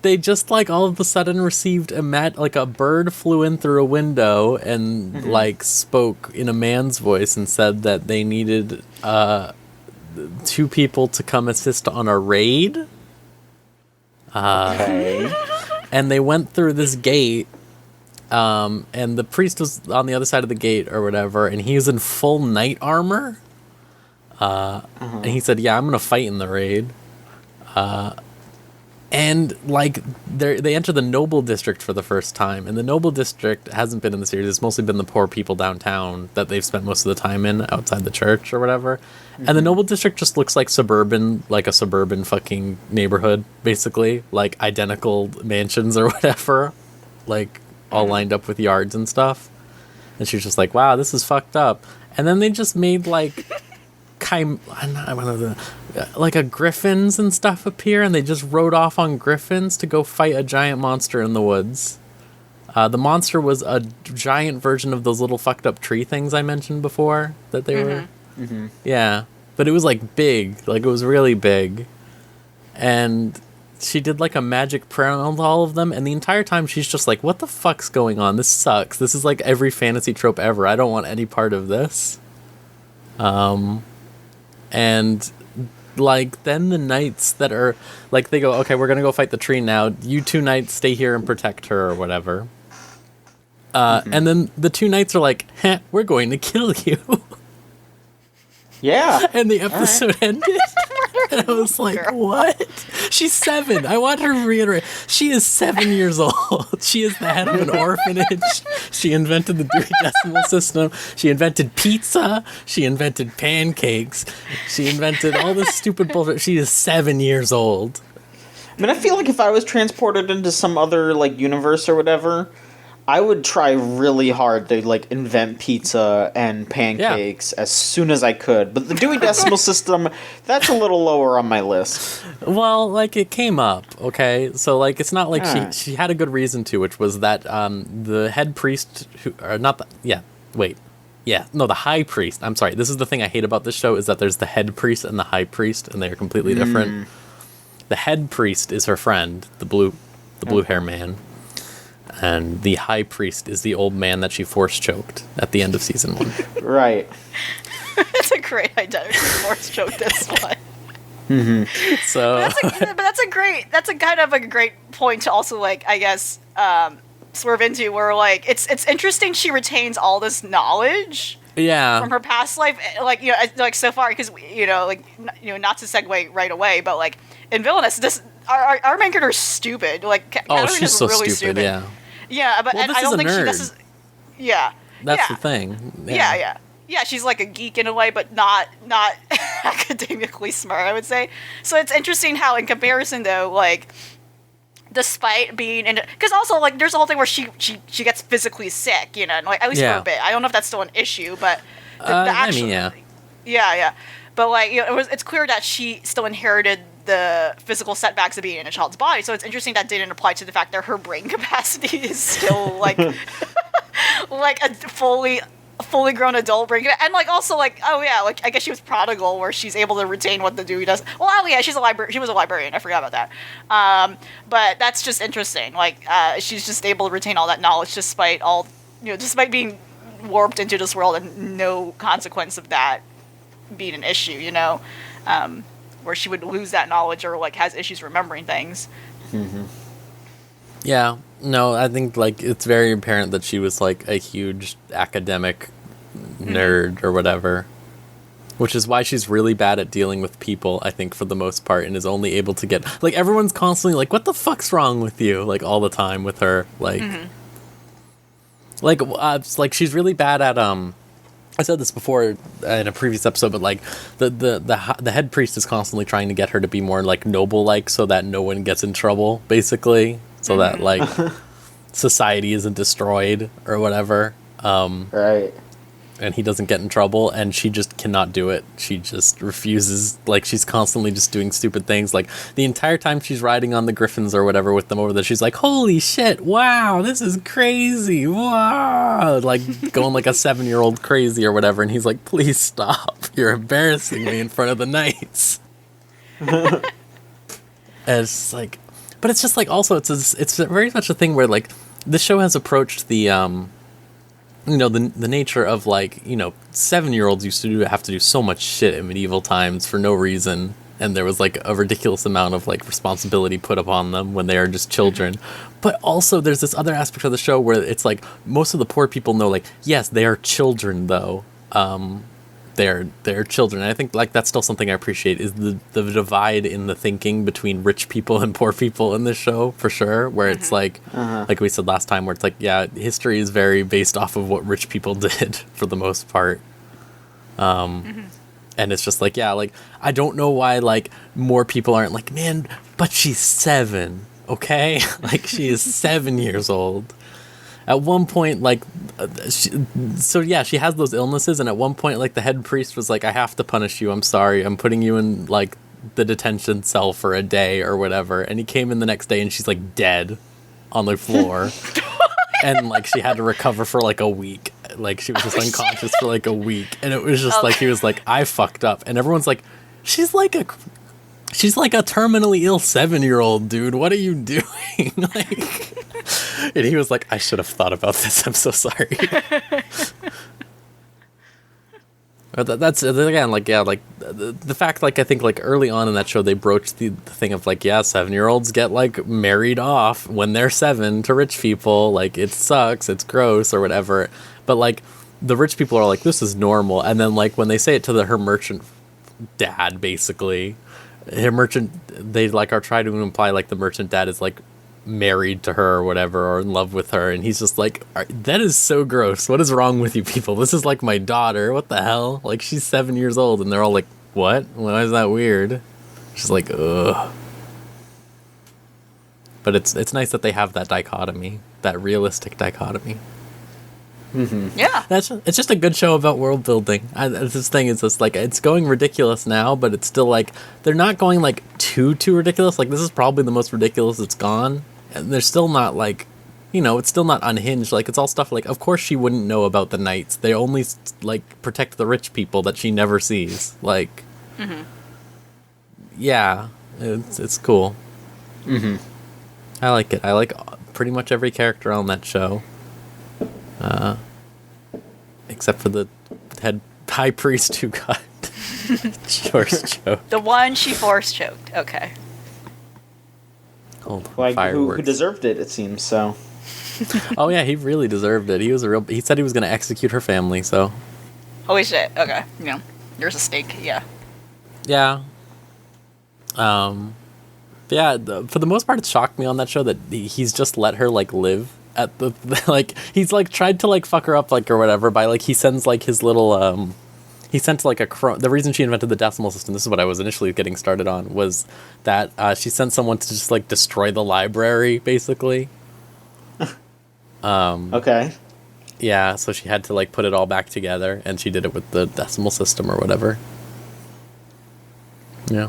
they just like all of a sudden received like a bird flew in through a window and like spoke in a man's voice and said that they needed 2 people to come assist on a raid. okay. And they went through this gate, and the priest was on the other side of the gate or whatever, and he was in full knight armor. And he said, yeah, I'm gonna fight in the raid. And like they enter the noble district for the first time, and the noble district hasn't been in the series. It's mostly been the poor people downtown that they've spent most of the time in outside the church or whatever. And the noble district just looks like a suburban fucking neighborhood, basically, like identical mansions or whatever, like all lined up with yards and stuff. And she's just like, wow, this is fucked up. And then they just made like like a griffins and stuff appear, and they just rode off on griffins to go fight a giant monster in the woods. The monster was a giant version of those little fucked up tree things I mentioned before that they were. Mm-hmm. Yeah, but it was like big, like it was really big, and she did like a magic prayer on all of them, and the entire time she's just like, "What the fuck's going on? This sucks. This is like every fantasy trope ever. I don't want any part of this." And like then the knights that are like, they go, "Okay, we're gonna go fight the tree now. You two knights stay here and protect her or whatever." And then the two knights are like, "We're going to kill you." Yeah. And the episode ended. And I was like, what? She's 7. I want her to reiterate. She is 7 years old. She is the head of an orphanage. She invented the Dewey Decimal System. She invented pizza. She invented pancakes. She invented all this stupid bullshit. She is 7 years old. I mean, I feel like if I was transported into some other, like, universe or whatever, I would try really hard to, like, invent pizza and pancakes as soon as I could. But the Dewey Decimal System, that's a little lower on my list. Well, like, it came up, okay? So, like, it's not like she had a good reason to, which was that the head priest, the high priest. I'm sorry, this is the thing I hate about this show, is that there's the head priest and the high priest, and they are completely different. The head priest is her friend, the blue hair man. And the high priest is the old man that she force choked at the end of season 1. Right. That's a great identity. Force choked this one. Mm-hmm. So, that's a kind of a great point to also, like, I guess, swerve into, where, like, it's interesting she retains all this knowledge. Yeah. From her past life, like, you know, like, so far, because, you know, like, not to segue right away, but, like, in Villainous, our main character is stupid. Like, Catherine she's is so really stupid. Yeah. Yeah, but well, I don't think nerd. she. Yeah. That's the thing. Yeah. Yeah, she's like a geek in a way, but not academically smart, I would say. So it's interesting how, in comparison, though, like, despite being in, because also, like, there's a whole thing where she gets physically sick, you know, like, at least for a bit. I don't know if that's still an issue, but the actual, yeah. But, like, you know, it's clear that she still inherited the physical setbacks of being in a child's body. So it's interesting that didn't apply to the fact that her brain capacity is still like like a fully grown adult brain. And like also like, oh yeah, like I guess she was prodigal where she's able to retain what the Dewey does. Well, yeah, she was a librarian. I forgot about that. But that's just interesting. Like she's just able to retain all that knowledge despite being warped into this world and no consequence of that being an issue, you know. Where she would lose that knowledge or like has issues remembering things. Mm-hmm. Yeah, no, I think like it's very apparent that she was like a huge academic nerd or whatever, which is why she's really bad at dealing with people, I think, for the most part, and is only able to get like everyone's constantly like, "What the fuck's wrong with you?" like all the time with her, like, like she's really bad at I said this before in a previous episode, but like the head priest is constantly trying to get her to be more like noble-like, so that no one gets in trouble, basically, so that like society isn't destroyed or whatever. Right. And he doesn't get in trouble, and she just cannot do it. She just refuses. Like, she's constantly just doing stupid things. Like, the entire time she's riding on the griffins or whatever with them over there, she's like, "Holy shit, wow, this is crazy, wow!" Like, going like a 7-year-old crazy or whatever, and he's like, "Please stop. You're embarrassing me in front of the knights." And it's like... But it's just like, also, it's very much a thing where, like, this show has approached the, you know, the nature of, like, you know, 7-year-olds used to have to do so much shit in medieval times for no reason, and there was like a ridiculous amount of like responsibility put upon them when they are just children. But also there's this other aspect of the show where it's like most of the poor people know, like, yes, they are children though. They're children. And I think like that's still something I appreciate, is the divide in the thinking between rich people and poor people in this show, for sure, where it's like like we said last time, where it's like, yeah, history is very based off of what rich people did for the most part. And it's just like, yeah, like I don't know why like more people aren't like, man, but she's 7, okay? Like she is 7 years old. at one point, like, she has those illnesses, and at one point, like, the head priest was like, I have to punish you, I'm sorry, I'm putting you in, like, the detention cell for a day or whatever, and he came in the next day, and she's, like, dead on the floor, and, like, she had to recover for, like, a week, like, she was just unconscious for, like, a week, and it was just, like, he was like, I fucked up, and everyone's like, she's like a terminally ill 7-year-old, dude. What are you doing? Like, and he was like, I should have thought about this. I'm so sorry. That's again, like, yeah, like the fact, like, I think, like, early on in that show they broached the thing of, like, yeah, 7-year-olds get, like, married off when they're 7 to rich people. Like, it sucks, it's gross or whatever. But, like, the rich people are like, this is normal. And then, like, when they say it to her merchant dad, basically, her merchant, they, like, are trying to imply, like, the merchant dad is, like, married to her or whatever, or in love with her, and he's just like, that is so gross, what is wrong with you people? This is, like, my daughter, what the hell? Like, she's 7 years old, and they're all like, what? Why is that weird? She's like, ugh. But it's nice that they have that dichotomy, that realistic dichotomy. Mm-hmm. Yeah. It's just a good show about world building. This thing is just, like, it's going ridiculous now, but it's still, like, they're not going, like, too ridiculous. Like, this is probably the most ridiculous it's gone. And they're still not, like, you know, it's still not unhinged. Like, it's all stuff like, of course she wouldn't know about the knights. They only, like, protect the rich people that she never sees. Like, yeah, it's cool. Mm-hmm. I like it. I like pretty much every character on that show. Except for the head high priest who got force choked. The one she force choked. Okay. Like, who deserved it, it seems, so. Oh yeah, he really deserved it. He said he was going to execute her family, so. Holy shit. Okay. Yeah. There's a stake. Yeah. Yeah. Yeah, for the most part, it shocked me on that show that he's just let her, like, live at the like, he's, like, tried to, like, fuck her up, like, or whatever by, like, he sends, like, his little he sent, like, the reason she invented the decimal system, this is what I was initially getting started on, was that she sent someone to just, like, destroy the library, basically. Okay. Yeah, so she had to, like, put it all back together, and she did it with the decimal system or whatever. Yeah.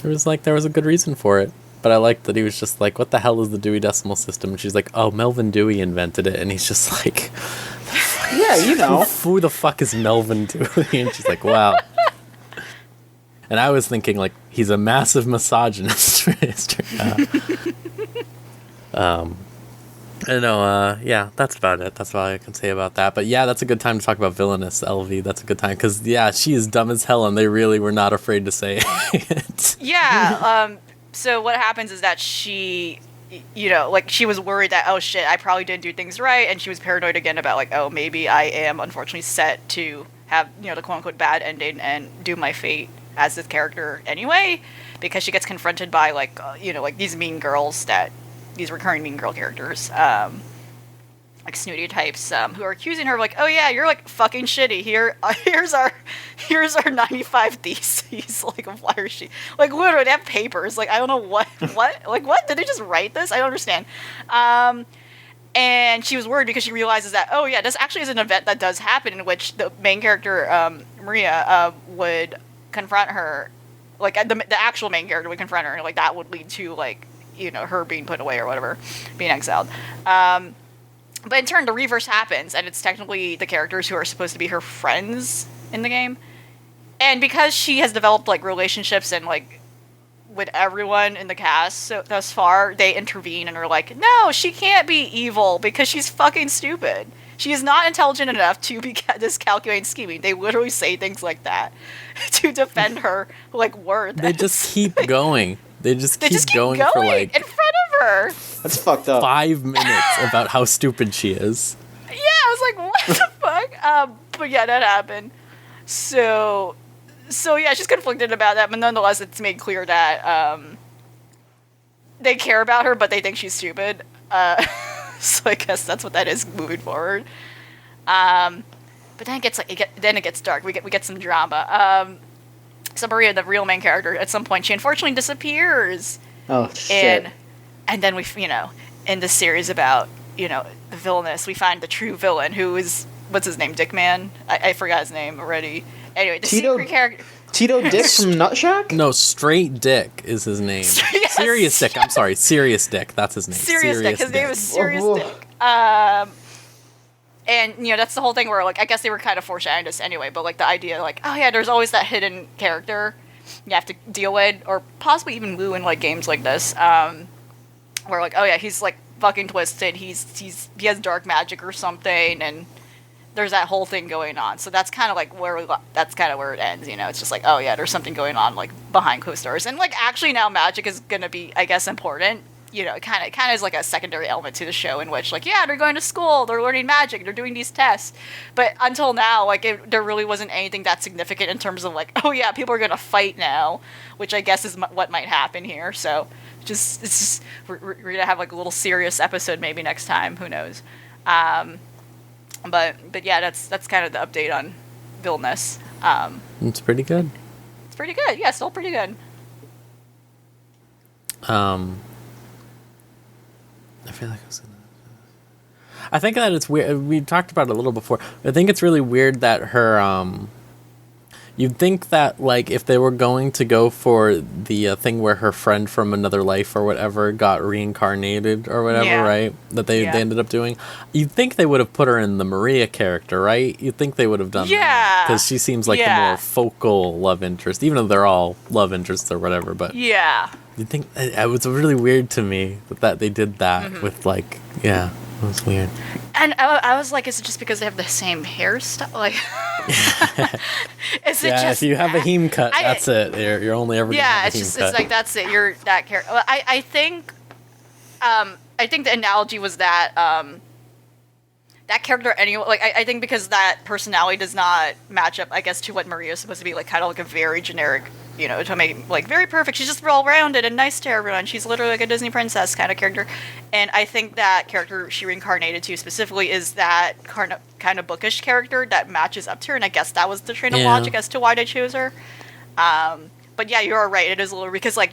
There was a good reason for it. But I liked that he was just like, what the hell is the Dewey Decimal System? And she's like, oh, Melvin Dewey invented it. And he's just like, yeah, you know. Who the fuck is Melvin Dewey? And she's like, wow. And I was thinking, like, he's a massive misogynist for history. I know, yeah, that's about it. That's all I can say about that. But yeah, that's a good time to talk about villainous LV. That's a good time. Because, yeah, she is dumb as hell, and they really were not afraid to say it. Yeah, so what happens is that she, you know, like, she was worried that, oh shit, I probably didn't do things right, and she was paranoid again about, like, oh, maybe I am unfortunately set to have, you know, the quote-unquote bad ending and do my fate as this character anyway, because she gets confronted by, like, you know, like, these mean girls these recurring mean girl characters, like, snooty types, who are accusing her of, like, oh yeah, you're, like, fucking shitty, here's our 95 theses, like, why is she, like, literally, they have papers, like, I don't know what, like, what, did they just write this? I don't understand. And she was worried because she realizes that, oh yeah, this actually is an event that does happen in which the main character, Maria, would confront her, like, the actual main character would confront her, and, like, that would lead to, like, you know, her being put away or whatever, being exiled. But in turn, the reverse happens, and it's technically the characters who are supposed to be her friends in the game. And because she has developed, like, relationships and, like, with everyone in the cast thus far, they intervene and are like, no, she can't be evil because she's fucking stupid. She is not intelligent enough to be this calculating scheming. They literally say things like that to defend her, like, worth. They just keep going. They just keep going for, like, in front of her. That's fucked up. 5 minutes about how stupid she is. Yeah, I was like, what the fuck? But yeah, that happened. So yeah, she's conflicted about that, but nonetheless, it's made clear that they care about her, but they think she's stupid. So I guess that's what that is moving forward. But then it gets dark. We get some drama. So Maria, the real main character, at some point she unfortunately disappears. Oh shit! And then we, you know, in this series about, the villainous, we find the true villain, who is, what's his name, Dickman? I forgot his name already. Anyway, the secret character. Tito Dick from Nutshack? No, Straight Dick is his name. Yes. Serious Dick. I'm sorry, Serious Dick. That's his name. Serious Dick. His name is Serious Oh. Dick. And that's the whole thing where, like, I guess they were kind of foreshadowing this anyway, but like the idea, like, oh yeah, there's always that hidden character you have to deal with, or possibly even woo in like games like this, where like, oh yeah, he's like fucking twisted. He has dark magic or something, and there's that whole thing going on. So that's kind of like where it ends. It's just like, oh yeah, there's something going on like behind closed doors, and like actually now magic is gonna be, I guess, important. It kind of is like a secondary element to the show, in which like, yeah, they're going to school, they're learning magic, they're doing these tests, but until now, like there really wasn't anything that significant in terms of like, oh yeah, people are gonna fight now, which I guess is what might happen here. So we're gonna have like a little serious episode maybe next time, who knows. But yeah, that's kind of the update on Villainous. It's pretty good. It's pretty good. Yeah, still pretty good. I feel like I think that it's weird. We talked about it a little before. I think it's really weird that her. You'd think that like if they were going to go for the thing where her friend from another life or whatever got reincarnated or whatever, Yeah. right? That they ended up doing. You'd think they would have put her in the Maria character, right? You'd think they would have done that. Yeah. Because she seems like the more focal love interest, even though they're all love interests or whatever. But Yeah. you think it was really weird to me that they did that with like, yeah, it was weird. And I was like, is it just because they have the same hairstyle? Like, is it just if you have a heme cut, I- that's it. You're only ever gonna yeah, have a it's heme just cut. it's like that's it. You're that character. Well, I think the analogy was that that character anyway. Like I think because that personality does not match up, I guess, to what Maria is supposed to be. Like kind of like a very generic, to make like very perfect. She's just well rounded and nice to everyone. She's literally like a Disney princess kind of character. And I think that character she reincarnated to specifically is that kind of bookish character that matches up to her. And I guess that was the train of logic as to why they chose her. But yeah, you're right. It is a little because like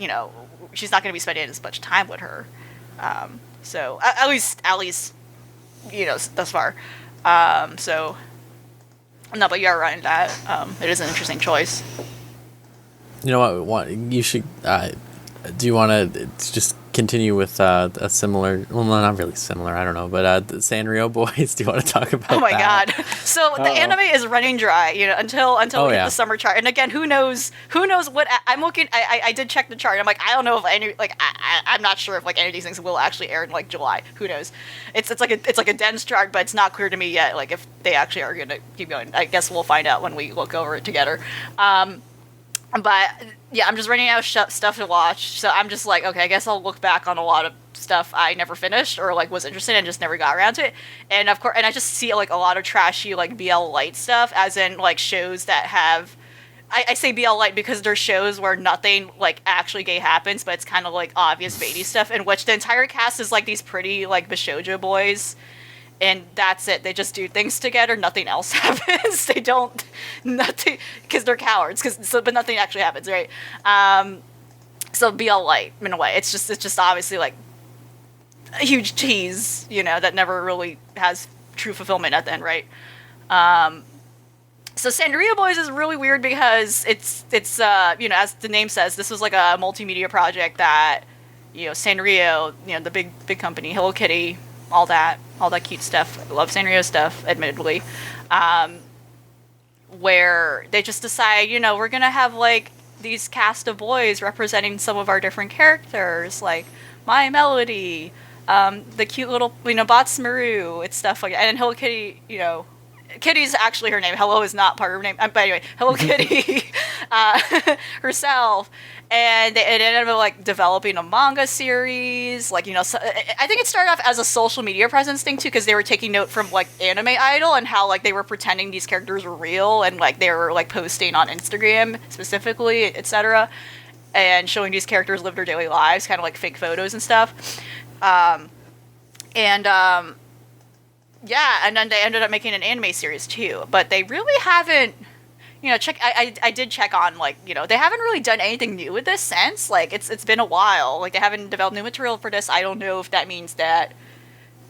she's not going to be spending as much time with her. So at least thus far. So no, but you're right in that. It is an interesting choice. You know what? You should. Do you want to just continue with a similar? Well, not really similar. I don't know, but the Sanrio boys. Do you want to talk about? Oh my that? god! So the anime is running dry, until we hit the summer chart. And again, who knows what I'm looking. I did check the chart. I'm like, I don't know if any I'm not sure if like any of these things will actually air in like July. Who knows? It's like a dense chart, but it's not clear to me yet. Like if they actually are going to keep going. I guess we'll find out when we look over it together. But yeah, I'm just running out of stuff to watch, so I'm just like, okay, I guess I'll look back on a lot of stuff I never finished or like was interested in and just never got around to it. And of course, and I just see like a lot of trashy like BL light stuff, as in like shows that have. I say BL light because there's shows where nothing like actually gay happens, but it's kind of like obvious baby stuff, in which the entire cast is like these pretty like Bishoujo boys. And that's it. They just do things together. Nothing else happens. They don't nothing because they're cowards. But nothing actually happens, right? So BL light in a way. It's just obviously like a huge tease, that never really has true fulfillment at the end, right? So Sanrio Boys is really weird because it's as the name says, this was like a multimedia project that Sanrio, the big company, Hello Kitty. All that cute stuff. I love Sanrio stuff, admittedly. Where they just decide, we're gonna have like these cast of boys representing some of our different characters, like My Melody, the cute little, Botsmaru, it's stuff like that. And Hello Kitty, Kitty's actually her name. Hello is not part of her name. But anyway, Hello Kitty herself. And it ended up like developing a manga series. Like, so, I think it started off as a social media presence thing too, because they were taking note from like Anime Idol and how like they were pretending these characters were real, and like they were like posting on Instagram specifically, etc. And showing these characters live their daily lives, kind of like fake photos and stuff. Yeah, and then they ended up making an anime series too, but they really haven't, I did check on, like, they haven't really done anything new with this since, like, it's been a while, like, they haven't developed new material for this. I don't know if that means that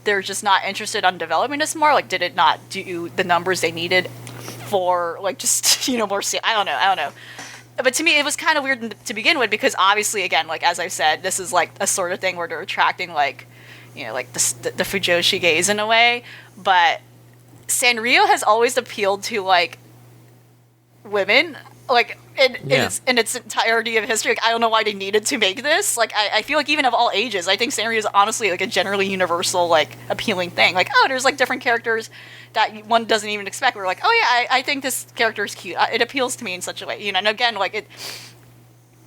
they're just not interested on developing this more? Like, did it not do the numbers they needed for, like, just, more... I don't know. But to me, it was kind of weird to begin with, because obviously, again, like, as I said, this is, like, a sort of thing where they're attracting, like, like, the Fujoshi gays in a way. But Sanrio has always appealed to, like, women, like, in its entirety of history. Like, I don't know why they needed to make this. Like, I feel like even of all ages, I think Sanrio is honestly, like, a generally universal, like, appealing thing. Like, oh, there's, like, different characters that one doesn't even expect. We're like, oh yeah, I think this character is cute. It appeals to me in such a way, and again, like, it...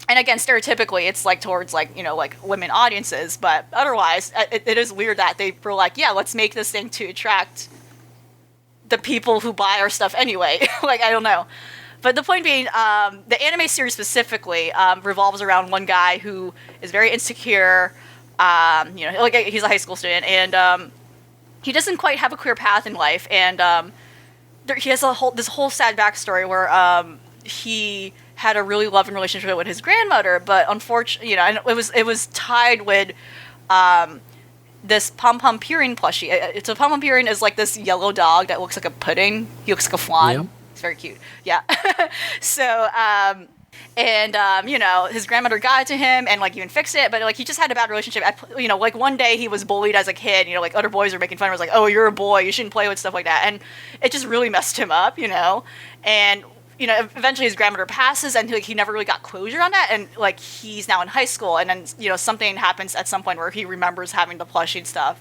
And again, stereotypically, it's, like, towards, like, like, women audiences, but otherwise, it is weird that they were like, yeah, let's make this thing to attract the people who buy our stuff anyway. Like, I don't know. But the point being, the anime series specifically revolves around one guy who is very insecure. Like, he's a high school student, and he doesn't quite have a clear path in life. And he has this whole sad backstory where he had a really loving relationship with his grandmother, but unfortunately, and it was tied with this pom-pom purin plushie. It's a pom-pom purin is like this yellow dog that looks like a pudding. He looks like a flan. Yep. Very cute. Yeah. So, his grandmother got it to him and, like, even fixed it, but, like, he just had a bad relationship. Like, one day he was bullied as a kid, like, other boys were making fun of him. It was like, oh, you're a boy, you shouldn't play with stuff like that. And it just really messed him up, and, eventually his grandmother passes, and, like, he never really got closure on that, and, like, he's now in high school, and then, something happens at some point where he remembers having the plushie and stuff.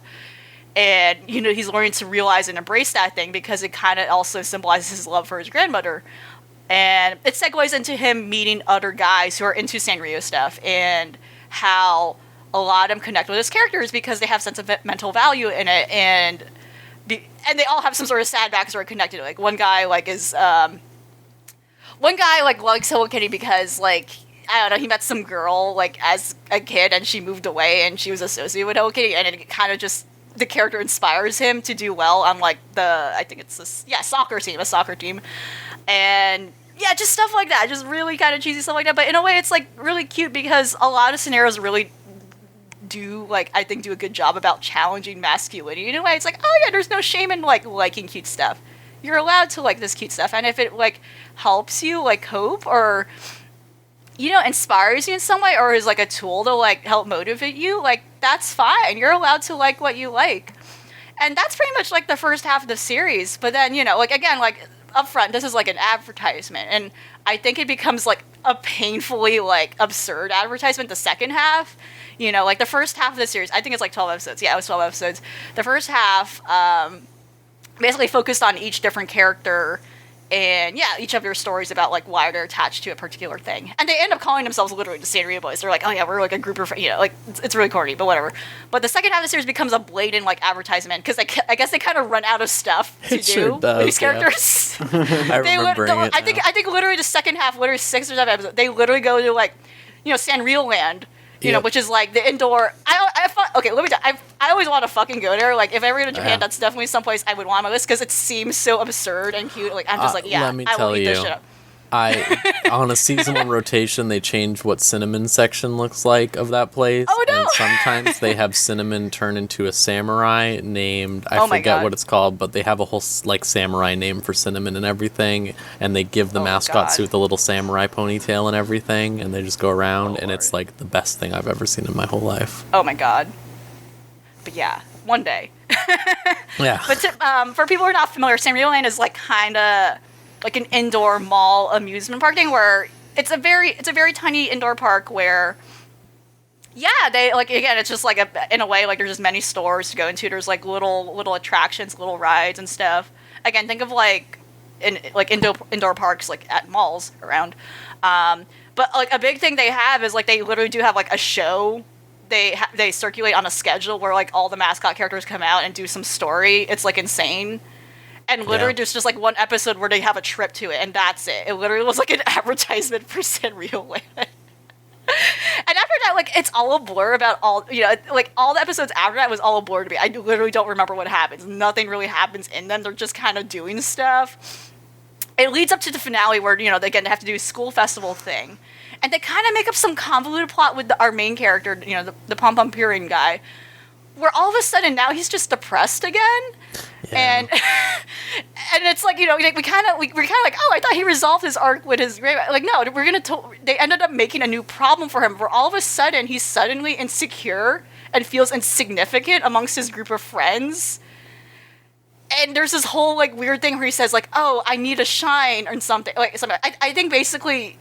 And, he's learning to realize and embrace that thing because it kind of also symbolizes his love for his grandmother. And it segues into him meeting other guys who are into Sanrio stuff and how a lot of them connect with his characters because they have sense of mental value in it. And they all have some sort of sad backstory connected. Like, one guy, like, likes Hello Kitty because, like, I don't know, he met some girl, like, as a kid, and she moved away, and she was associated with Hello Kitty, and it kind of just... the character inspires him to do well on, like, I think it's a soccer team. And, yeah, just stuff like that. Just really kind of cheesy stuff like that. But in a way, it's, like, really cute because a lot of scenarios really do, like, I think do a good job about challenging masculinity. In a way, it's like, oh, yeah, there's no shame in, like, liking cute stuff. You're allowed to like this cute stuff. And if it, like, helps you, like, cope or... inspires you in some way, or is, like, a tool to, like, help motivate you, like, that's fine. You're allowed to like what you like. And that's pretty much, like, the first half of the series. But then, like, again, like, up front, this is, like, an advertisement. And I think it becomes, like, a painfully, like, absurd advertisement the second half. Like, the first half of the series, I think it's, like, 12 episodes. Yeah, it was 12 episodes. The first half basically focused on each different character and, yeah, each of their stories about, like, why they're attached to a particular thing. And they end up calling themselves literally the Sanrio Boys. They're like, oh, yeah, we're, like, a group of, like, it's really corny, but whatever. But the second half of the series becomes a blatant, like, advertisement, because I guess they kind of run out of stuff to do sure does, with these characters. I remember it. I think literally the second half, literally 6 or 7 episodes, they literally go to, like, Sanrio Land, which is, like, the indoor... Okay, let me tell you, I always want to fucking go there. Like, if I ever go to Japan, that's definitely someplace I would want on my list, because it seems so absurd and cute. Like, I'm just like, yeah, I will eat this shit up. On a season 1 rotation, they change what Cinnamon section looks like of that place. Oh, no! And sometimes they have Cinnamon turn into a samurai named, I forget what it's called, but they have a whole, like, samurai name for Cinnamon and everything, and they give the mascot suit the little samurai ponytail and everything, and they just go around, and it's, like, the best thing I've ever seen in my whole life. Oh my god. But yeah, one day. Yeah. But for people who are not familiar, Sanrio Land is, like, kind of... like an indoor mall amusement park thing where it's a very tiny indoor park where, yeah, they, like, again, it's just like in a way, like, there's just many stores to go into. There's, like, little attractions, little rides and stuff. Again, think of, like, indoor parks, like, at malls around. But, like, a big thing they have is, like, they literally do have, like, a show. They circulate on a schedule where, like, all the mascot characters come out and do some story. It's, like, insane. And literally, there's just, like, one episode where they have a trip to it, and that's it. It literally was, like, an advertisement for Sanrio Land. And after that, like, it's all a blur about all, like, all the episodes after that was all a blur to me. I literally don't remember what happens. Nothing really happens in them. They're just kind of doing stuff. It leads up to the finale where, they have to do a school festival thing. And they kind of make up some convoluted plot with our main character, the Pom Pom Purin guy, where all of a sudden now he's just depressed again. Yeah. And and it's like, we're kind of like, oh, I thought he resolved his arc with his like, no, they ended up making a new problem for him where all of a sudden he's suddenly insecure and feels insignificant amongst his group of friends. And there's this whole like weird thing where he says like, oh, I need a shine or something. I think basically,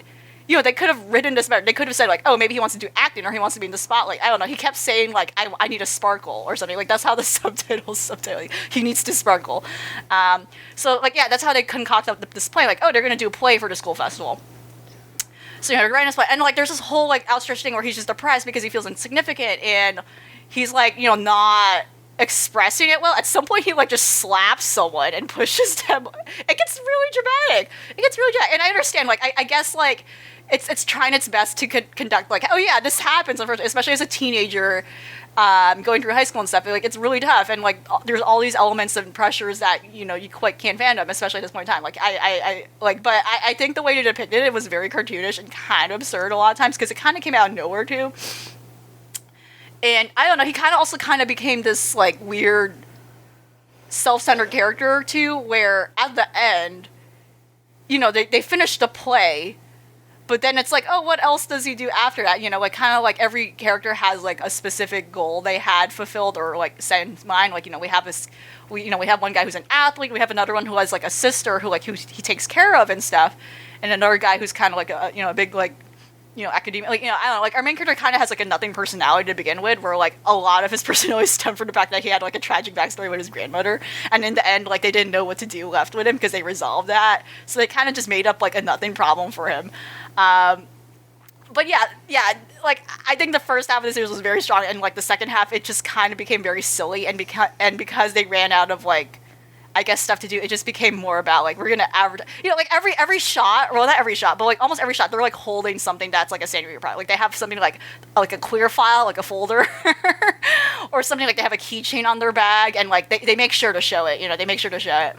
they could have written this better. They could have said like, oh, maybe he wants to do acting or he wants to be in the spotlight. I don't know. He kept saying like, I need a sparkle or something. Like that's how the subtitles. He needs to sparkle. So like, yeah, that's how they concoct up this play. Like, oh, they're gonna do a play for the school festival. So they're writing this play, and like there's this whole like outstretched thing where he's just depressed because he feels insignificant, and he's like, not expressing it well. At some point he like just slaps someone and pushes them. It gets really dramatic. And I understand, like I guess like it's trying its best to conduct like, oh yeah, this happens, especially as a teenager, going through high school and stuff. Like it's really tough, and like there's all these elements and pressures that you quite can't fathom, especially at this point in time. Like I think the way they depicted it was very cartoonish and kind of absurd a lot of times because it kind of came out of nowhere too. And I don't know, he kind of became this like weird self-centered character too, where at the end, they finished the play, but then it's like, oh, what else does he do after that? Like kind of like every character has like a specific goal they had fulfilled or like set in mind. Like, we have one guy who's an athlete, we have another one who has like a sister who he takes care of and stuff, and another guy who's kind of like a big like academia, like, I don't know, like our main character kind of has like a nothing personality to begin with, where like a lot of his personality stemmed from the fact that he had like a tragic backstory with his grandmother, and in the end, like they didn't know what to do left with him because they resolved that, so they kind of just made up like a nothing problem for him. But yeah, like I think the first half of the series was very strong, and like the second half, it just kind of became very silly, and because they ran out of like, I guess, stuff to do, it just became more about like, we're gonna average, like every shot, well, not every shot, but like almost every shot, they're like holding something that's like a Sanrio product. Like they have something like a clear file, like a folder, or something like they have a keychain on their bag, and like they make sure to show it. They make sure to show it.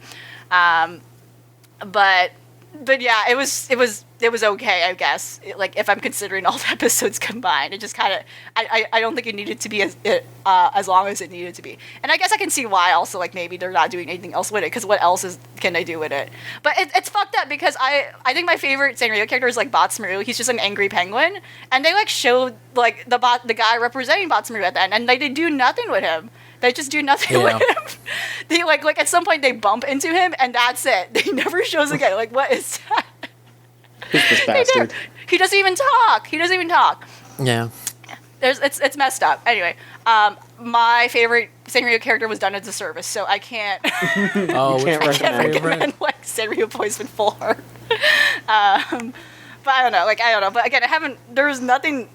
But yeah, it was okay, I guess. Like if I'm considering all the episodes combined, it just kind of, I don't think it needed to be as long as it needed to be. And I guess I can see why also, like maybe they're not doing anything else with it, because what else can they do with it? But it's fucked up because I think my favorite Sanrio character is like Botsmaru. He's just an angry penguin, and they like showed like the guy representing Botsmaru at the end, and like they do nothing with him. They just do nothing with him. They like at some point they bump into him and that's it. They never shows again. Like, what is that? Who's this bastard? He doesn't even talk. Yeah. It's messed up. Anyway, my favorite Sanrio character was done as a service, so I can't. Oh, I can't recommend like Sanrio Poisoned Full Heart. But I don't know. But again, there's nothing.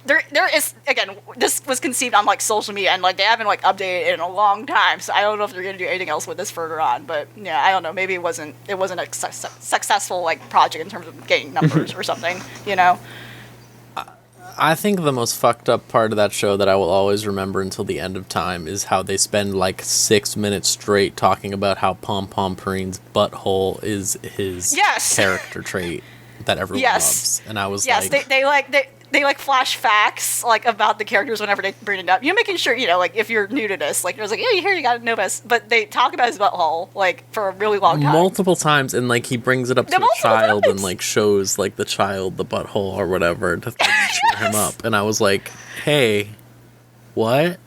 There is, again, this was conceived on like social media, and like they haven't like updated it in a long time, so I don't know if they're gonna do anything else with this further on. But yeah, I don't know. Maybe it wasn't a successful like project in terms of getting numbers or something. I think the most fucked up part of that show that I will always remember until the end of time is how they spend like 6 minutes straight talking about how Pom Pom Purine's butthole is his character trait that everyone loves, and I was they like flash facts like about the characters whenever they bring it up. You're making sure, like if you're new to this, like there's like, yeah, you gotta know this. But they talk about his butthole like for a really long time. Multiple times, and like he brings it up to a child and like shows like the child the butthole or whatever to like, cheer him up. And I was like, hey, what?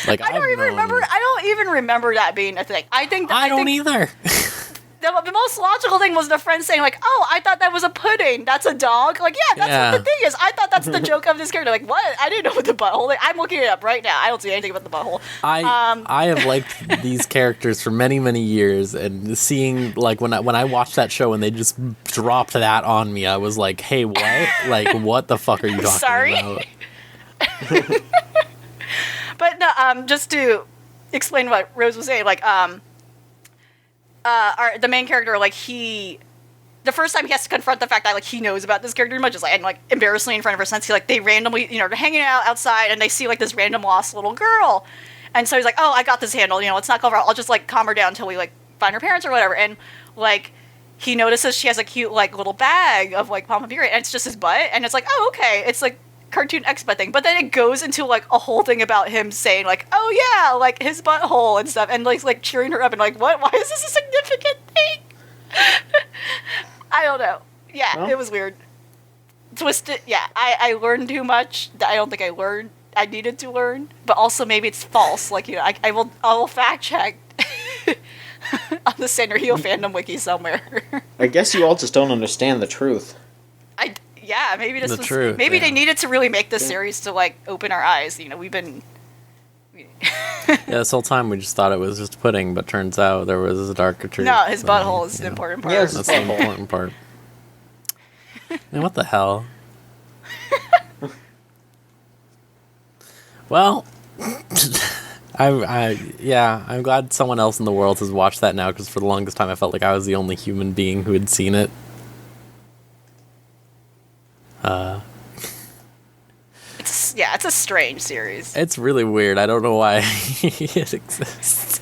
Like I don't even remember that being a thing. I don't either. The most logical thing was the friend saying like, oh, I thought that was a pudding. That's a dog. Like, yeah, that's what the thing is. I thought that's the joke of this character. Like, what? I didn't know what the butthole. Like, I'm looking it up right now. I don't see anything about the butthole. I have liked these characters for many, many years, and seeing like when I watched that show and they just dropped that on me, I was like, hey, what? Like, what the fuck are you talking about? But no, just to explain what Rose was saying, like, the main character, like the first time he has to confront the fact that like he knows about this character much is like, and like embarrassingly in front of her sense, they randomly, they're hanging out outside and they see like this random lost little girl, and so he's like, oh, I got this handled, let's not go over. I'll just like calm her down until we like find her parents or whatever. And like he notices she has a cute like little bag of like Pom Pom Puree, and it's just his butt, and it's like, oh, okay, it's like cartoon X-Men thing, but then it goes into like a whole thing about him saying like, oh yeah, like his butthole and stuff, and like cheering her up and like, what? Why is this a significant thing? I don't know. Yeah, Well. it was weird. Twisted. Yeah, I learned too much that I don't think I needed to learn, but also maybe it's false. Like, you know, I will fact check on the Sanrio fandom wiki somewhere. I guess you all just don't understand the truth. Yeah, maybe this The was truth, maybe yeah. they needed to really make this series to like open our eyes. You know, we've been. Yeah, this whole time we just thought it was just pudding, but turns out there was a darker truth. No, his than, butthole is you the know, important part. Yeah, That's the important part. Man, what the hell? Well, I'm glad someone else in the world has watched that now, because for the longest time I felt like I was the only human being who had seen it. It's a strange series. It's really weird. I don't know why it exists.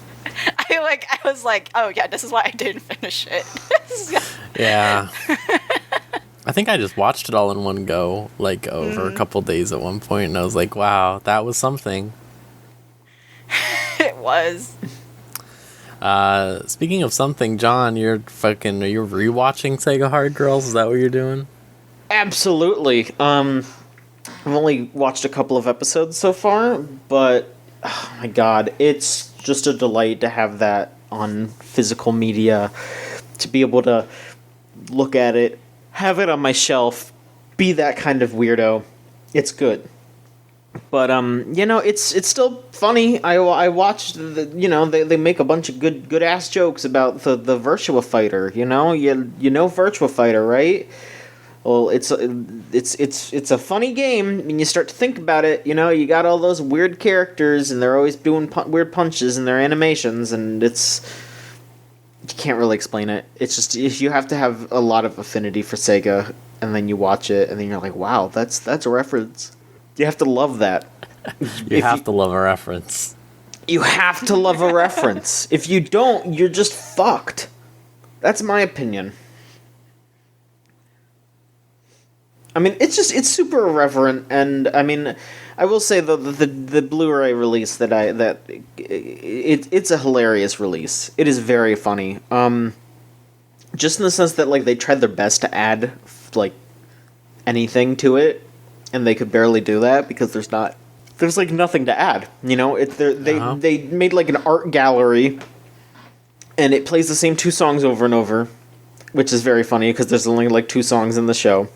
I was like, oh yeah, this is why I didn't finish it. Yeah. I think I just watched it all in one go, like over a couple days at one point, and I was like, wow, that was something. It was. Speaking of something, John, are you rewatching Sega Hard Girls? Is that what you're doing? Absolutely. I've only watched a couple of episodes so far, but oh my god, it's just a delight to have that on physical media, to be able to look at it, have it on my shelf, be that kind of weirdo. It's good. But you know, it's still funny. I watched they make a bunch of good ass jokes about the Virtua Fighter. You know Virtua Fighter, right? Well, it's a funny game, and you start to think about it. You know, you got all those weird characters, and they're always doing weird punches in their animations, and you can't really explain it. It's just you have to have a lot of affinity for Sega, and then you watch it, and then you're like, wow, that's a reference. You have to love that. You have to love a reference. You have to love a reference. If you don't, you're just fucked. That's my opinion. I mean, it's super irreverent, and I mean, I will say the Blu-ray release it's a hilarious release. It is very funny. Just in the sense that like they tried their best to add like anything to it, and they could barely do that because there's like nothing to add. You know, they made like an art gallery, and it plays the same two songs over and over, which is very funny because there's only like two songs in the show.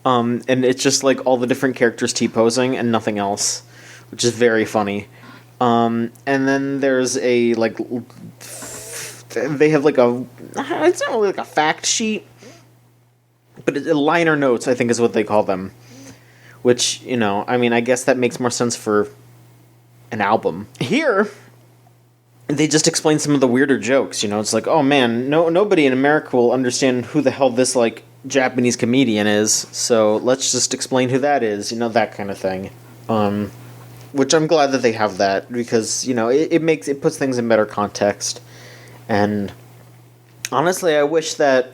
And it's just like all the different characters T-posing and nothing else, which is very funny. And then there's they have like it's not really like a fact sheet, but liner notes, I think is what they call them. Which, you know, I mean, I guess that makes more sense for an album. Here, they just explain some of the weirder jokes, you know, it's like, oh man, nobody in America will understand who the hell this, like, Japanese comedian is, so let's just explain who that is, you know, that kind of thing. Which I'm glad that they have that, because, you know, it puts things in better context. And honestly, I wish that,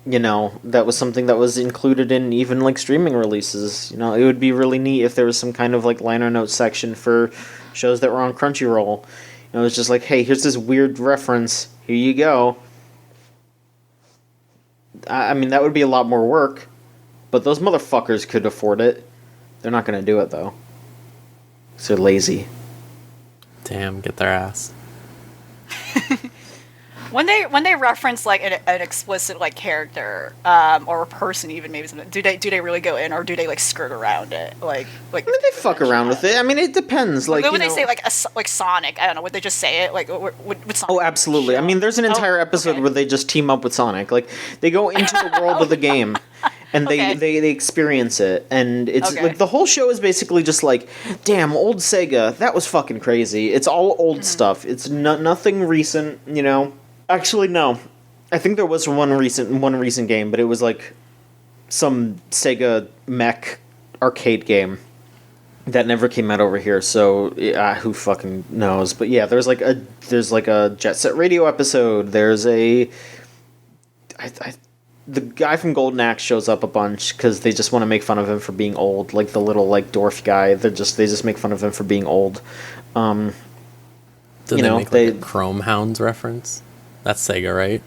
you know, that was something that was included in even, like, streaming releases. You know, it would be really neat if there was some kind of, like, liner notes section for shows that were on Crunchyroll. You know, it's just like, hey, here's this weird reference, here you go. I mean, that would be a lot more work, but those motherfuckers could afford it. They're not going to do it, though. 'Cause they're lazy. Damn, get their ass. When they reference like an explicit like character or a person, even maybe something, do they really go in, or do they like skirt around it? Like I mean, they fuck around with it. I mean, it depends. Like, when they say like Sonic, I don't know, would they just say it like would Sonic? Oh, absolutely. I mean, there's an entire episode where they just team up with Sonic. Like, they go into the world of the game, and they experience it, and it's like the whole show is basically just like, damn, old Sega, that was fucking crazy. It's all old stuff. It's nothing recent, you know. Actually, no. I think there was one recent game, but it was like some Sega mech arcade game that never came out over here. So who fucking knows? But yeah, there's like a Jet Set Radio episode. There's a the guy from Golden Axe shows up a bunch because they just want to make fun of him for being old, like the little like dwarf guy. They just make fun of him for being old. Did they make like a Chrome Hounds reference? That's Sega, right?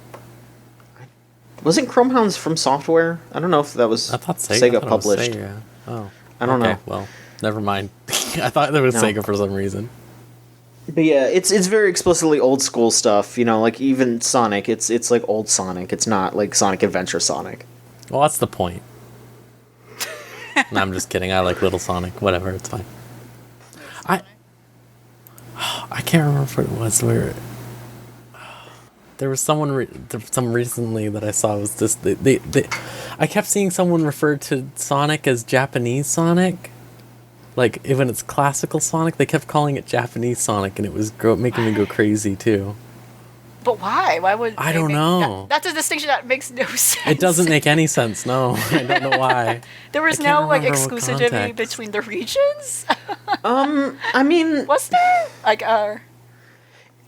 Wasn't Chrome Hounds from Software? I don't know if that was I thought Sega published. Sega. Oh, I don't know. Well, never mind. I thought there was No. Sega for some reason. But yeah, it's very explicitly old school stuff. You know, like even Sonic, it's like old Sonic. It's not like Sonic Adventure Sonic. Well, that's the point. No, I'm just kidding. I like Little Sonic. Whatever, it's fine. I can't remember what it was. There was some recently that I saw was this. I kept seeing someone refer to Sonic as Japanese Sonic. Like, even it's classical Sonic, they kept calling it Japanese Sonic, and it was making me go crazy, too. But why? Why would I don't know. That's a distinction that makes no sense. It doesn't make any sense, no. I don't know why. There was I can't no, like, remember what exclusivity context. between the regions? I mean, Was there? Like, I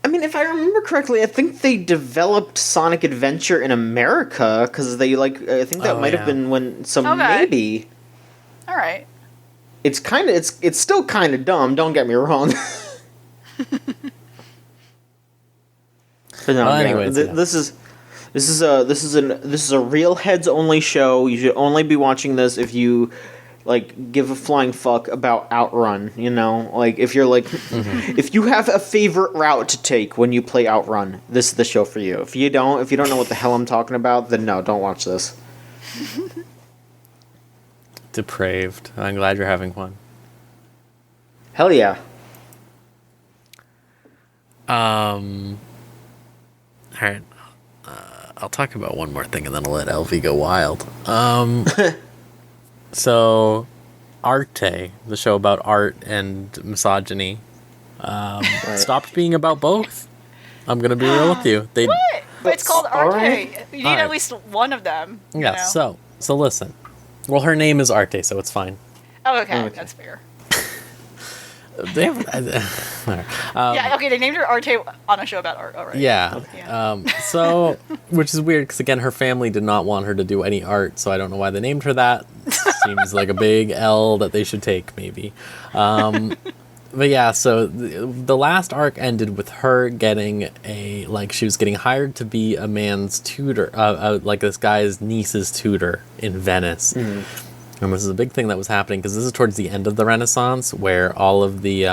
mean, if I remember correctly, I think they developed Sonic Adventure in America because they I think that might have been when. So Okay. maybe alright. it's still kind of dumb. Don't get me wrong. But no, Well, yeah, anyways, yeah. this is a real heads only show. You should only be watching this if you like give a flying fuck about Outrun. You know, like if you're like if you have a favorite route to take when you play Outrun, this is the show for you. If you don't know what the hell I'm talking about, then no, don't watch this. Depraved. I'm glad you're having fun. Hell yeah. Alright. I'll talk about one more thing and then I'll let LV go wild. So, Arte, the show about art and misogyny, stopped being about both. I'm gonna be real with you. They, What? But it's called Arte. Alright. You need Alright. at least one of them. you yeah. know? So listen. Well, her name is Arte, so it's fine. Oh, okay. Okay. That's fair. They have, Yeah, okay, they named her Arte on a show about art. Alright. yeah. Yeah. So, which is weird because again, her family did not want her to do any art, so I don't know why they named her that. Seems like a big L that they should take, maybe. But yeah, so the last arc ended with her getting she was getting hired to be a man's tutor, like this guy's niece's tutor in Venice. Mm-hmm. And this is a big thing that was happening because this is towards the end of the Renaissance where all of the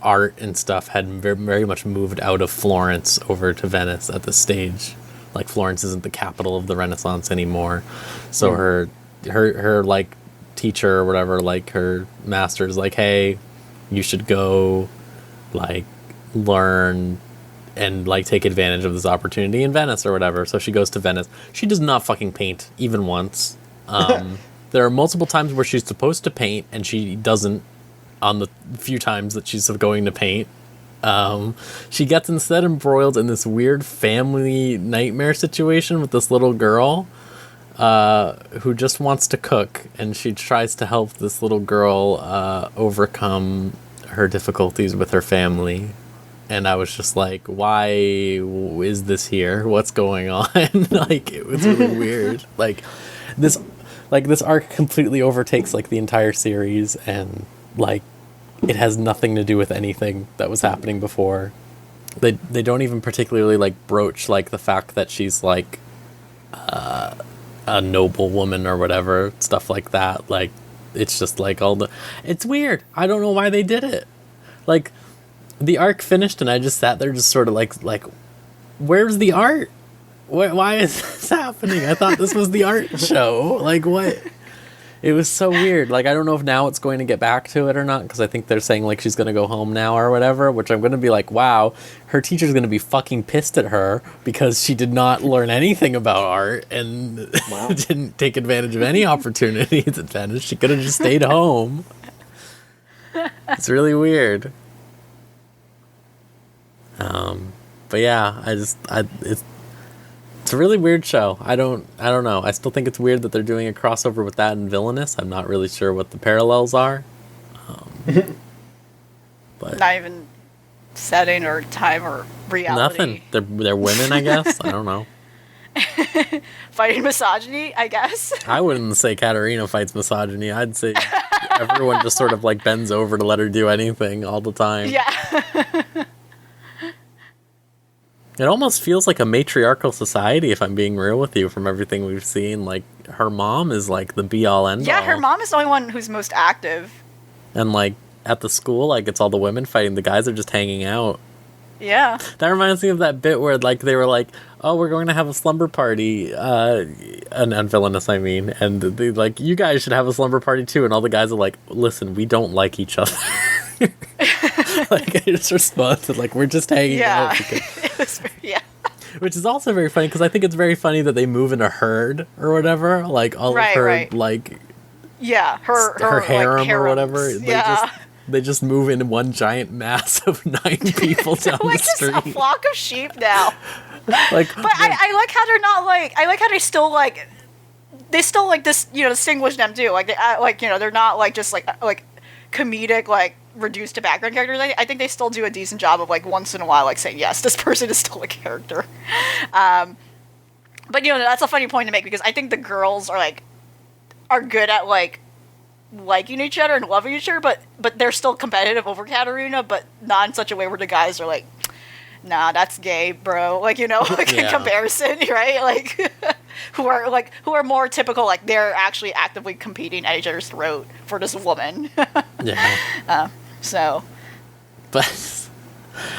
art and stuff had very, very much moved out of Florence over to Venice at this stage. Like Florence isn't the capital of the Renaissance anymore. So her like teacher or whatever, like her master's like, hey, you should go like learn and like take advantage of this opportunity in Venice or whatever. So she goes to Venice. She does not fucking paint even once. There are multiple times where she's supposed to paint and she doesn't on the few times that she's going to paint. She gets instead embroiled in this weird family nightmare situation with this little girl who just wants to cook, and she tries to help this little girl overcome her difficulties with her family. And I was just like, why is this here? What's going on? Like, it was really weird. This arc completely overtakes like the entire series, and like it has nothing to do with anything that was happening before. They don't even particularly like broach like the fact that she's like a noble woman or whatever, stuff like that. Like it's just like it's weird. I don't know why they did it. Like the arc finished and I just sat there just sort of like where's the art? Why is this happening? I thought this was the art show. Like, what? It was so weird. Like, I don't know if now it's going to get back to it or not, because I think they're saying, like, she's going to go home now or whatever, which I'm going to be like, wow, her teacher's going to be fucking pissed at her because she did not learn anything about art and didn't take advantage of any opportunities at Venice. She could have just stayed home. It's really weird. But yeah, it's a really weird show. I don't know. I still think it's weird that they're doing a crossover with that and Villainous. I'm not really sure what the parallels are. But Not even setting or time or reality. nothing. They're women, I guess. I don't know. fighting misogyny, I guess. I wouldn't say Katarina fights misogyny. I'd say everyone just sort of like bends over to let her do anything all the time. Yeah. It almost feels like a matriarchal society, if I'm being real with you, from everything we've seen. Like, her mom is like the be-all, end-all. Yeah, her mom is the only one who's most active. And like, at the school, like, it's all the women fighting. The guys are just hanging out. Yeah. That reminds me of that bit where, like, they were like, oh, we're going to have a slumber party. And villainous, I mean. And they like, you guys should have a slumber party too. And all the guys are like, listen, we don't like each other. Like, I just responded, like, we're just hanging out. Because... yeah. Which is also very funny, because I think it's very funny that they move in a herd or whatever. Like, all of her, like... Yeah, her harem like, or whatever. Yeah. They just move in one giant mass of 9 people down like the street. Like a flock of sheep now. Like, but I like how they're not like... I like how they still like... They still like this, distinguish them too. Like, they, they're not like just like comedic, like, reduced to background characters. I think they still do a decent job of, like, once in a while, like, saying, yes, this person is still a character. But, that's a funny point to make, because I think the girls are good at, like, liking each other and loving each other, but they're still competitive over Katarina, but not in such a way where the guys are like, nah, that's gay, bro. Like, in comparison, right? Like, who are more typical, like, they're actually actively competing at each other's throat for this woman. Yeah. So. But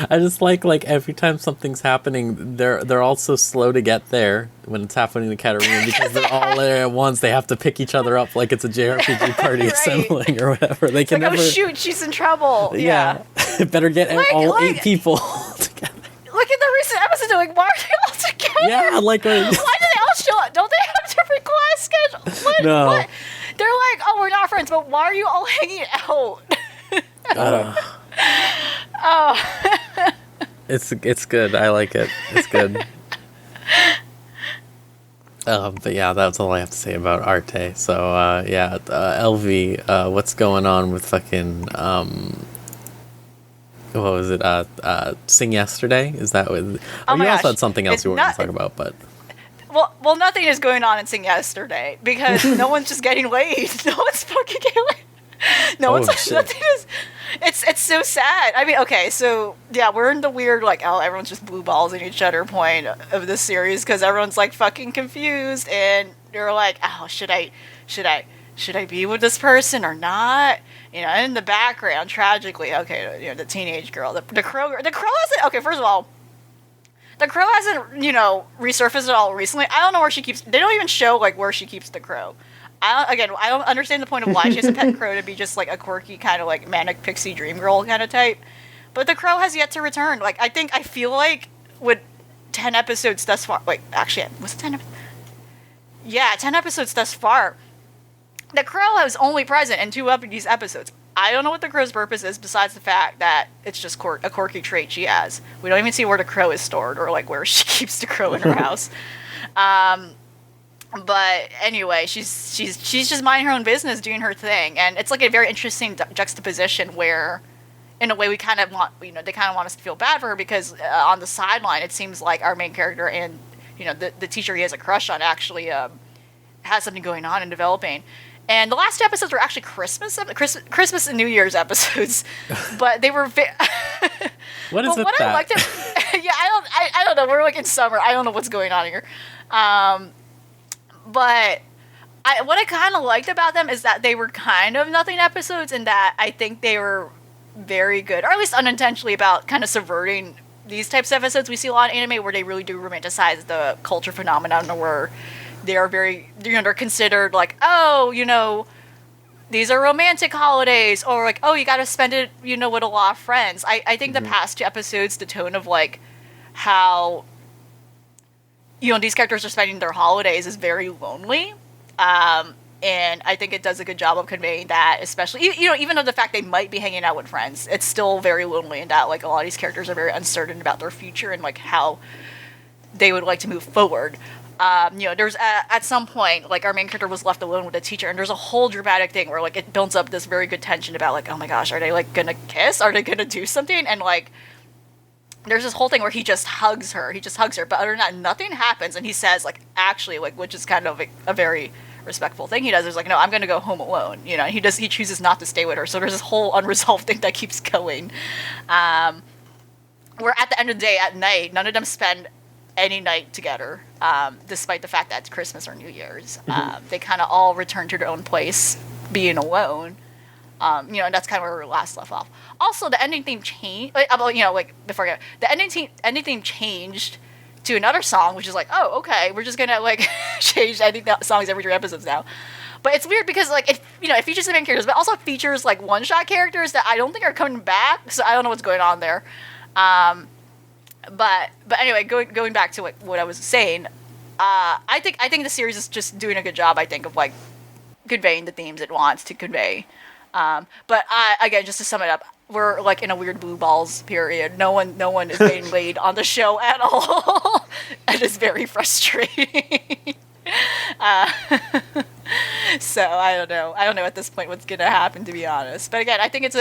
I just like every time something's happening, they're all so slow to get there when it's happening to Katarina, because they're all there at once. They have to pick each other up like it's a JRPG party right. assembling or whatever. They can like, never... oh shoot, she's in trouble. Yeah. Better get all 8 people together. Look at the recent episode, they're like, why are they all together? Yeah, like... why do they all show up? Don't they have different class schedules? What? No. What? They're like, oh, we're not friends, but why are you all hanging out? Oh. It's good. I like it. It's good. But yeah, that's all I have to say about Arte. So LV, what's going on with fucking what was it? Sing Yesterday? Is that what? Oh you my gosh. also had something else you wanted to talk about, but. Well, nothing is going on in Sing Yesterday, because no one's just getting laid. No one's fucking getting laid. No one's shit. nothing is. It's so sad. I mean, okay, so yeah, we're in the weird like, oh, everyone's just blue balls in each other point of this series, because everyone's like fucking confused, and they're like, oh, should I be with this person or not? And in the background, tragically, okay, the teenage girl, the crow hasn't. Okay, first of all, the crow hasn't resurfaced at all recently. I don't know where she keeps. They don't even show like where she keeps the crow. I don't understand the point of why she has a pet crow to be just like a quirky kind of like manic pixie dream girl kind of type. But the crow has yet to return. Like, I feel like with 10 episodes thus far, like, actually, was it 10 episodes? Yeah, 10 episodes thus far. The crow was only present in 2 of these episodes. I don't know what the crow's purpose is, besides the fact that it's just a quirky trait she has. We don't even see where the crow is stored, or like where she keeps the crow in her house. But anyway, she's just minding her own business, doing her thing, and it's like a very interesting juxtaposition where, in a way, we kind of want, they kind of want us to feel bad for her, because on the sideline, it seems like our main character and the teacher he has a crush on actually has something going on and developing. And the last 2 episodes were actually Christmas and New Year's episodes, but they were. What is it? What I liked it. Yeah, I don't know. We're like in summer. I don't know what's going on here. But what I kind of liked about them is that they were kind of nothing episodes, and that I think they were very good, or at least unintentionally, about kind of subverting these types of episodes we see a lot in anime, where they really do romanticize the culture phenomenon, where they are very, they're considered like, oh, these are romantic holidays, or like, oh, you got to spend it, with a lot of friends. I think the past 2 episodes, the tone of like how these characters are spending their holidays is very lonely. And I think it does a good job of conveying that, especially, even though the fact they might be hanging out with friends, it's still very lonely, in that, like, a lot of these characters are very uncertain about their future and, like, how they would like to move forward. There's, at some point, like, our main character was left alone with a teacher, and there's a whole dramatic thing where, like, it builds up this very good tension about, like, oh my gosh, are they, like, gonna kiss? Are they gonna do something? And, like, there's this whole thing where he just hugs her. But other than that, nothing happens. And he says, like, actually, like, which is kind of a very respectful thing he does. Is like, no, I'm going to go home alone. You know, he chooses not to stay with her. So there's this whole unresolved thing that keeps going. Where at the end of the day, at night, none of them spend any night together, despite the fact that it's Christmas or New Year's. They kind of all return to their own place, being alone. And that's kind of where we last left off. Also, the ending theme changed. Before I go, the ending theme changed to another song, which is like, oh, okay, we're just gonna like change ending songs every 3 episodes now. But it's weird because like it features the main characters, but also features like one-shot characters that I don't think are coming back. So I don't know what's going on there. But anyway, going back to what I was saying, I think the series is just doing a good job. I think of like conveying the themes it wants to convey. But again, just to sum it up, we're like in a weird blue balls period. No one is getting laid on the show at all. And it's very frustrating. So I don't know at this point what's gonna happen, to be honest. But again, I think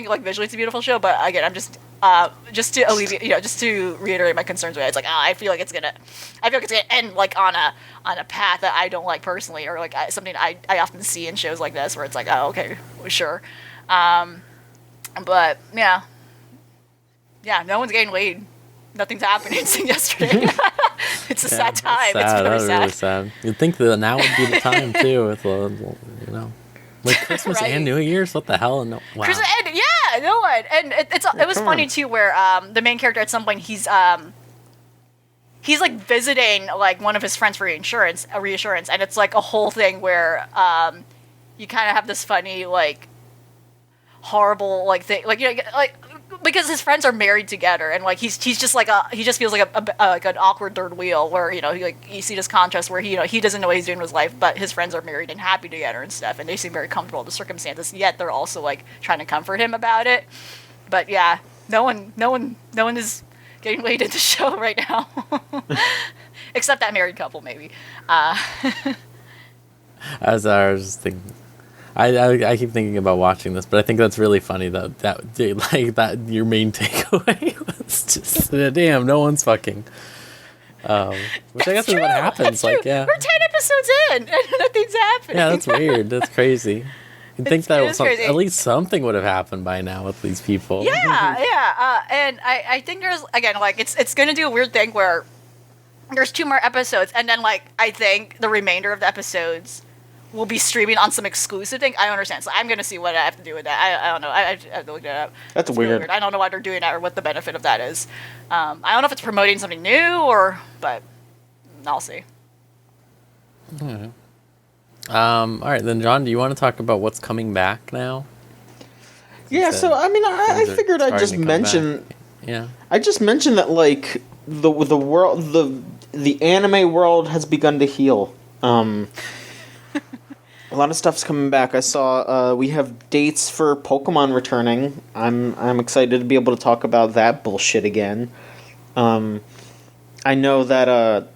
like visually it's a beautiful show. But again, I'm just to alleviate, just to reiterate my concerns with it. It's like I feel like it's gonna end like on a path that I don't like personally, or like something I often see in shows like this where it's like, oh, okay, sure. But yeah, no one's getting laid. Nothing's happening since yesterday. It's a sad time. It's very sad. Really sad. You'd think that now would be the time too, with like Christmas Right. and New Year's. What the hell? No, wow. Christmas, and no one. And it was funny too, where the main character at some point he's like visiting like one of his friends for reassurance, and it's like a whole thing where you kind of have this funny like horrible like thing, like like because his friends are married together, and like he's just like he just feels like like an awkward third wheel where you see this contrast where he doesn't know what he's doing with his life, but his friends are married and happy together and stuff, and they seem very comfortable with the circumstances, yet they're also like trying to comfort him about it. But yeah, no one is getting laid in the show right now. Except that married couple, maybe. As I was just thinking, I keep thinking about watching this, but I think that's really funny that your main takeaway was just damn, no one's fucking. Which I guess is what happens. That's like, true. yeah, We're 10 episodes in, and nothing's happening. yeah, that's weird. That's crazy. You'd think that crazy. at least something would have happened by now with these people. Yeah. And I think there's again like it's gonna do a weird thing where there's 2 more episodes, and then like I think the remainder of the episodes will be streaming on some exclusive thing. I don't understand. So I'm gonna see what I have to do with that. I don't know. I have to look that up. That's It's really weird. I don't know why they're doing that or what the benefit of that is. I don't know if it's promoting something new but I'll see. All right, then, John, do you want to talk about what's coming back now? Yeah, Since, so I mean, I things are figured I'd just starting to come mention. back. Yeah. I just mentioned that like the world, the anime world has begun to heal. A lot of stuff's coming back. I saw we have dates for Pokemon returning. I'm excited to be able to talk about that bullshit again. I know that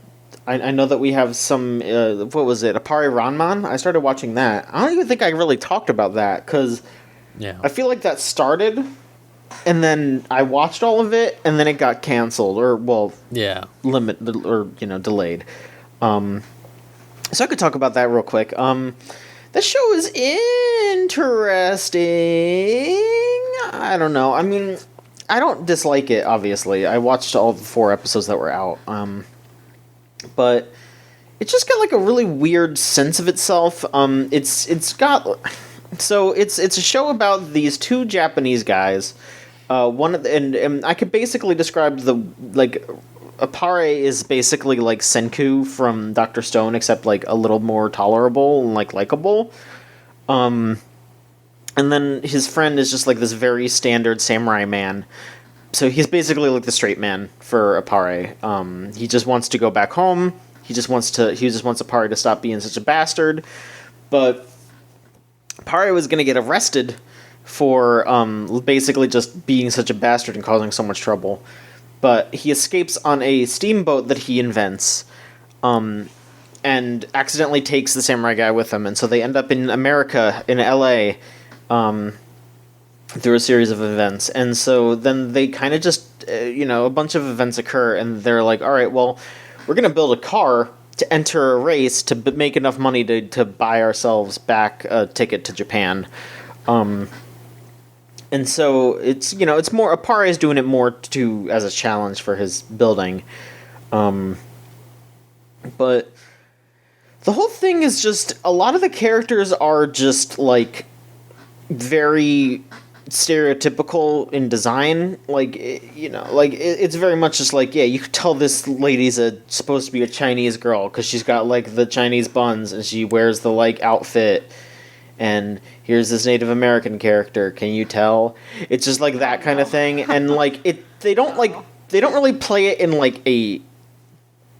I know that we have some what was it? Appare Ranman? I started watching that. I don't even think I really talked about that cuz Yeah. I feel like that started and then I watched all of it and then it got canceled or Yeah. delayed. So I could talk about that real quick. That show is interesting. I don't know. I mean, I don't dislike it, obviously. I watched all the 4 episodes that were out. But it's just got like a really weird sense of itself. It's got so it's a show about these 2 Japanese guys. And I could basically describe Appare is basically like Senku from Dr. Stone, except like a little more tolerable and like likable. And then his friend is just like this very standard samurai man. So he's basically like the straight man for Appare. He just wants to go back home. He just wants Appare to stop being such a bastard. But Appare was going to get arrested for basically just being such a bastard and causing so much trouble. But he escapes on a steamboat that he invents, and accidentally takes the samurai guy with him, and so they end up in America, in LA, through a series of events. And so then they kind of just, a bunch of events occur, and they're like, all right, well, we're going to build a car to enter a race to make enough money to buy ourselves back a ticket to Japan. And so it's, it's more, Apare is doing it more as a challenge for his building. But the whole thing is just, a lot of the characters are just, like, very stereotypical in design. Like, it's very much just like, yeah, you could tell this lady's supposed to be a Chinese girl, because she's got, like, the Chinese buns, and she wears the, like, outfit, and here's this Native American character, can you tell? It's just, like, that kind of thing, and, like, they don't really play it in, like, a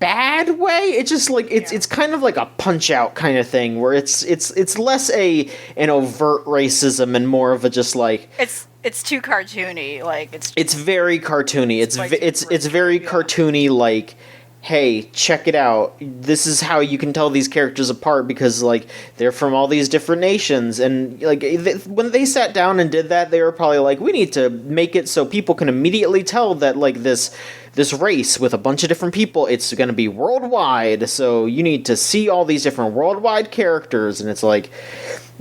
bad way. It's just like it's kind of like a punch out kind of thing, where it's less an overt racism and more of a just like it's too cartoony. Like it's very cartoony. It's very cartoony. Like, hey, check it out. This is how you can tell these characters apart, because like they're from all these different nations, and like when they sat down and did that, they were probably like, we need to make it so people can immediately tell that like this race with a bunch of different people, it's going to be worldwide, so you need to see all these different worldwide characters. And it's like,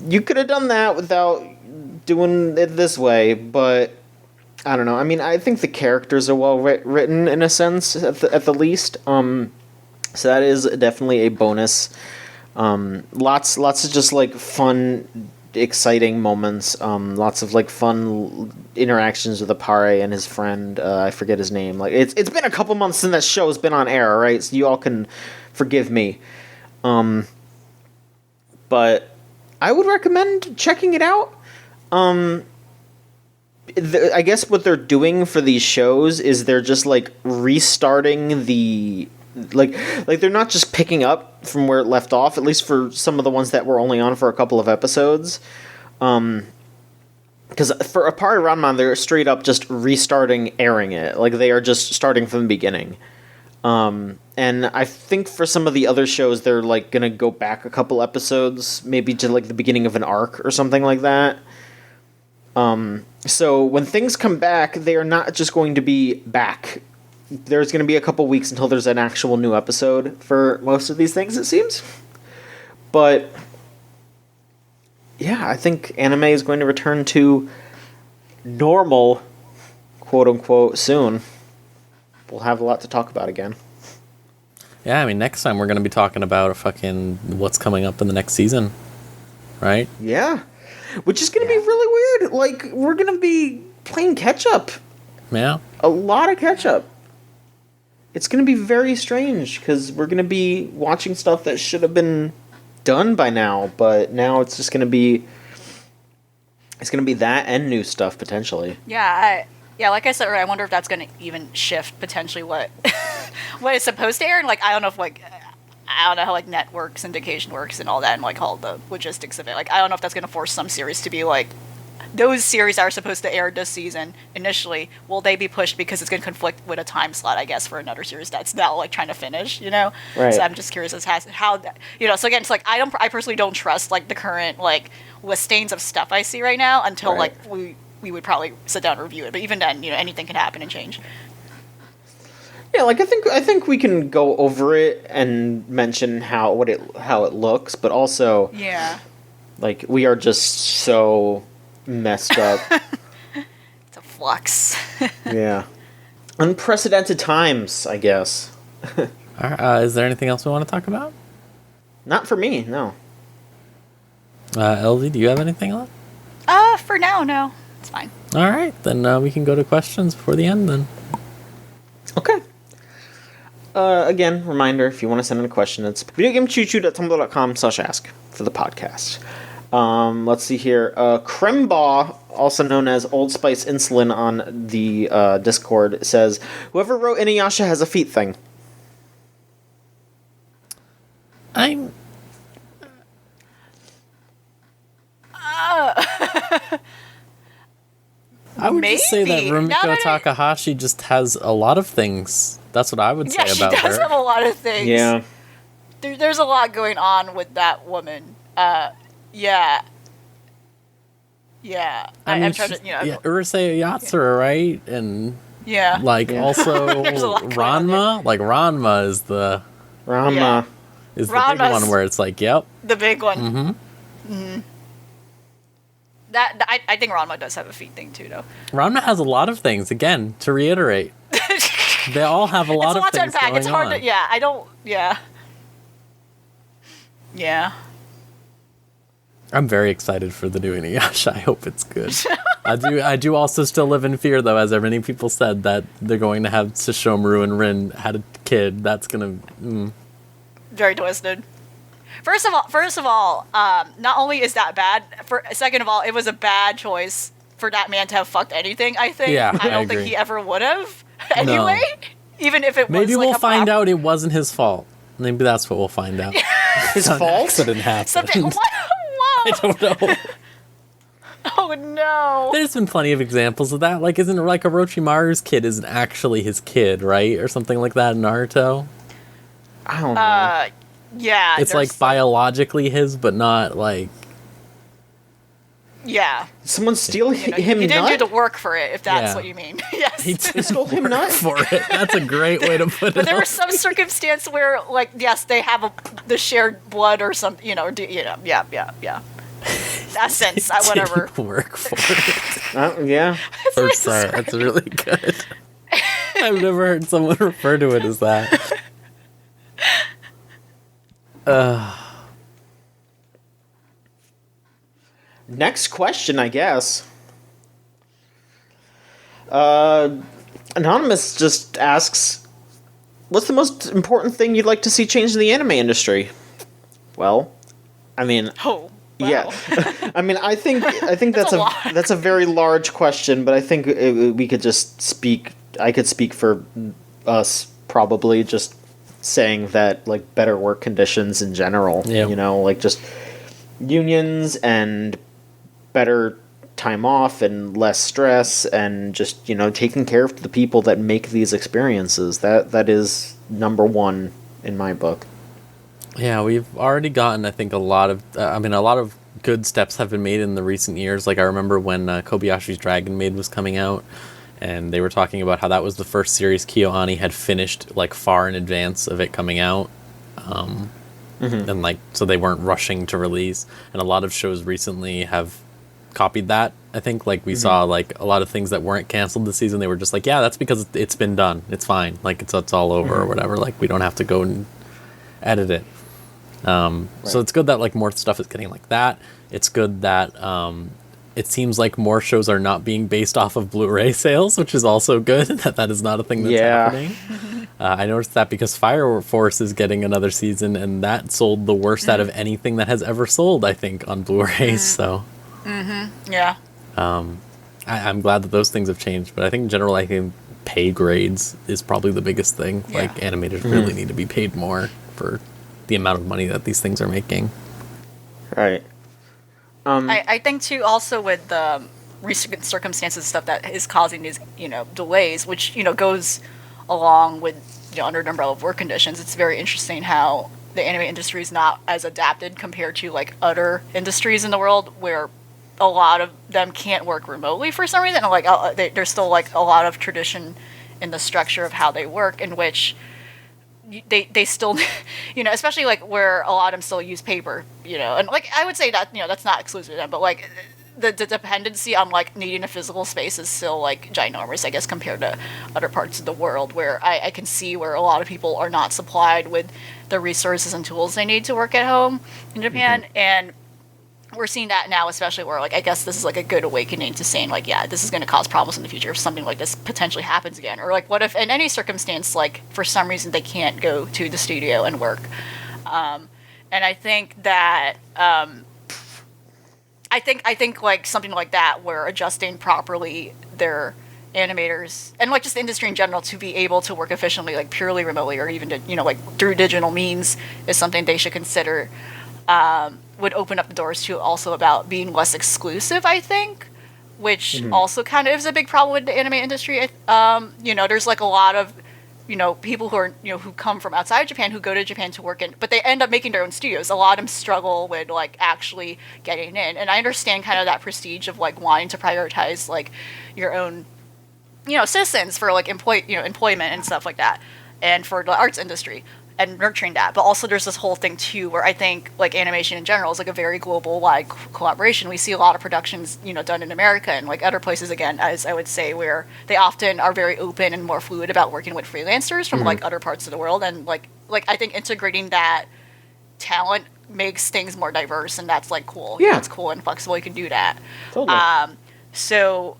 you could have done that without doing it this way, but I don't know. I mean, I think the characters are well written in a sense, at the least. So that is definitely a bonus. Lots of just like fun, exciting moments. Lots of like fun interactions with Apare and his friend. I forget his name. Like it's been a couple months since that show's been on air, right? So you all can forgive me. But I would recommend checking it out. I guess what they're doing for these shows is they're just like restarting the like they're not just picking up from where it left off, at least for some of the ones that were only on for a couple of episodes. Because for Apare Ranman, they're straight up just restarting airing it. Like they are just starting from the beginning. And I think for some of the other shows, they're like gonna go back a couple episodes, maybe to like the beginning of an arc or something like that. So when things come back, they are not just going to be back. There's going to be a couple weeks until there's an actual new episode for most of these things, it seems. But yeah, I think anime is going to return to normal, quote unquote, soon. We'll have a lot to talk about again. Yeah, I mean, next time we're going to be talking about fucking what's coming up in the next season, right? Yeah. Which is going to be really weird. Like, we're going to be playing catch-up. Yeah. A lot of catch-up. It's going to be very strange, because we're going to be watching stuff that should have been done by now, but now it's just going to be... It's going to be that and new stuff, potentially. Yeah, like I said, I wonder if that's going to even shift, potentially, what what is supposed to air. And, like, I don't know if, like... I don't know how, like, network syndication works and all that, and, like, all the logistics of it. Like, I don't know if that's going to force some series to be, like, those series that are supposed to air this season initially, will they be pushed because it's going to conflict with a time slot, I guess, for another series that's now, like, trying to finish, you know? Right. So I'm just curious as to how that, you know, so again, it's like, I personally don't trust, like, the current, like, listings of stuff I see right now until, right. like, we would probably sit down and review it. But even then, you know, anything can happen and change. Yeah, like I think we can go over it and mention how it looks, but also like we are just so messed up. It's a flux. Yeah, unprecedented times, I guess. Is there anything else we want to talk about? Not for me, no. LV, do you have anything on? For now, no, it's fine. All right, then we can go to questions before the end. Then. Okay. Again, reminder, if you want to send in a question, it's videogamechoochoo.tumblr.com/ask for the podcast. Let's see here. Crembaugh, also known as Old Spice Insulin on the Discord, says, whoever wrote Inuyasha has a feet thing. I'm... I would just say that Rumiko Takahashi just has a lot of things. That's what I would say about her. Yeah, she does have a lot of things. Yeah. There's a lot going on with that woman. Yeah. Yeah, I mean, I'm trying to, yeah, Urusei Yatsura, right? And yeah. like also There's a lot going on Ranma. Like Ranma is the Rama. big Ranma's one where it's like, yep. the big one. Mm-hmm. I think Ranma does have a feet thing too, though. Ranma has a lot of things. Again, to reiterate, they all have a lot of things to unpack. going It's hard on. to. Yeah, I don't. Yeah. Yeah. I'm very excited for the new Inuyasha. I hope it's good. I do also still live in fear, though, as many people said, that they're going to have Sesshomaru and Rin had a kid. That's gonna. Very twisted. First of all, not only is that bad. Second of all, it was a bad choice for that man to have fucked anything. I think. Yeah, I don't agree. think he ever would have. Anyway, even if it was Maybe like we'll a find out it wasn't his fault. Maybe that's what we'll find out. His An fault? accident happened. Something. What? Whoa! I don't know. Oh no! There's been plenty of examples of that. Like, isn't it like Orochimaru's kid isn't actually his kid, right? Or something like that in Naruto? I don't know. Yeah. It's like there's- biologically his, but not like... Yeah. Someone steal You know, him he didn't do nut? the work for it, if that's Yeah. what you mean. Yes. He didn't stole him work nut? for it. That's a great way to put it. But there was some circumstance where, like, yes, they have the shared blood or something, yeah. That sense, whatever. Didn't work for it. Yeah. I'm sorry, that's really good. I've never heard someone refer to it as that. Next question, I guess. Anonymous just asks, what's the most important thing you'd like to see change in the anime industry? Well, I mean, Oh. Wow. yeah. I mean, I think that's a lot. that's a very large question, but I think we could just speak. I could speak for us, probably just saying that, like, better work conditions in general. Yeah. You know, like just unions and better time off and less stress and just, you know, taking care of the people that make these experiences. That is number one in my book. Yeah, we've already gotten, I think, a lot of good steps have been made in the recent years. Like, I remember when Kobayashi's Dragon Maid was coming out, and they were talking about how that was the first series KyoAni had finished, like, far in advance of it coming out. And, like, so they weren't rushing to release. And a lot of shows recently have copied that, I think. Like, we saw, like, a lot of things that weren't canceled this season. They were just like, yeah, that's because it's been done. It's fine. Like, it's all over or whatever. Like, we don't have to go and edit it. So it's good that, like, more stuff is getting like that. It's good that it seems like more shows are not being based off of Blu-ray sales, which is also good. that is not a thing that's happening. I noticed that because Fire Force is getting another season, and that sold the worst out of anything that has ever sold, I think, on Blu-rays. So Yeah. I'm glad that those things have changed. But I think in general, I think pay grades is probably the biggest thing. Yeah. Like, animators really need to be paid more for the amount of money that these things are making. Right. I think too, also with the recent circumstances stuff that is causing these, delays, which, goes along with, under an umbrella of work conditions. It's very interesting how the anime industry is not as adapted compared to, like, other industries in the world where a lot of them can't work remotely for some reason. Like, there's still, like, a lot of tradition in the structure of how they work, in which they still, especially, like, where a lot of them still use paper, and, like, I would say that, that's not exclusive to them, but, like, the dependency on, like, needing a physical space is still, like, ginormous, I guess, compared to other parts of the world, where I can see where a lot of people are not supplied with the resources and tools they need to work at home in Japan, and we're seeing that now, especially where, like, I guess this is, like, a good awakening to saying, like, yeah, this is going to cause problems in the future if something like this potentially happens again. Or, like, what if in any circumstance, like, for some reason they can't go to the studio and work. And I think that, I think, like, something like that, where adjusting properly their animators, and, like, just the industry in general, to be able to work efficiently, like, purely remotely, or even, like, through digital means, is something they should consider. Would open up the doors to also about being less exclusive, I think, which also kind of is a big problem with the anime industry. There's, like, a lot of people who are, who come from outside of Japan, who go to Japan to work in, but they end up making their own studios. A lot of them struggle with like actually getting in. And I understand kind of that prestige of like wanting to prioritize like your own, citizens for like employment and stuff like that, and for the arts industry and nurturing that. But also there's this whole thing too where I think like animation in general is like a very global wide collaboration. We see a lot of productions done in America and like other places, again, as I would say, where they often are very open and more fluid about working with freelancers from like other parts of the world. And like I think integrating that talent makes things more diverse, and that's like cool. It's cool and flexible. You can do that. Totally. So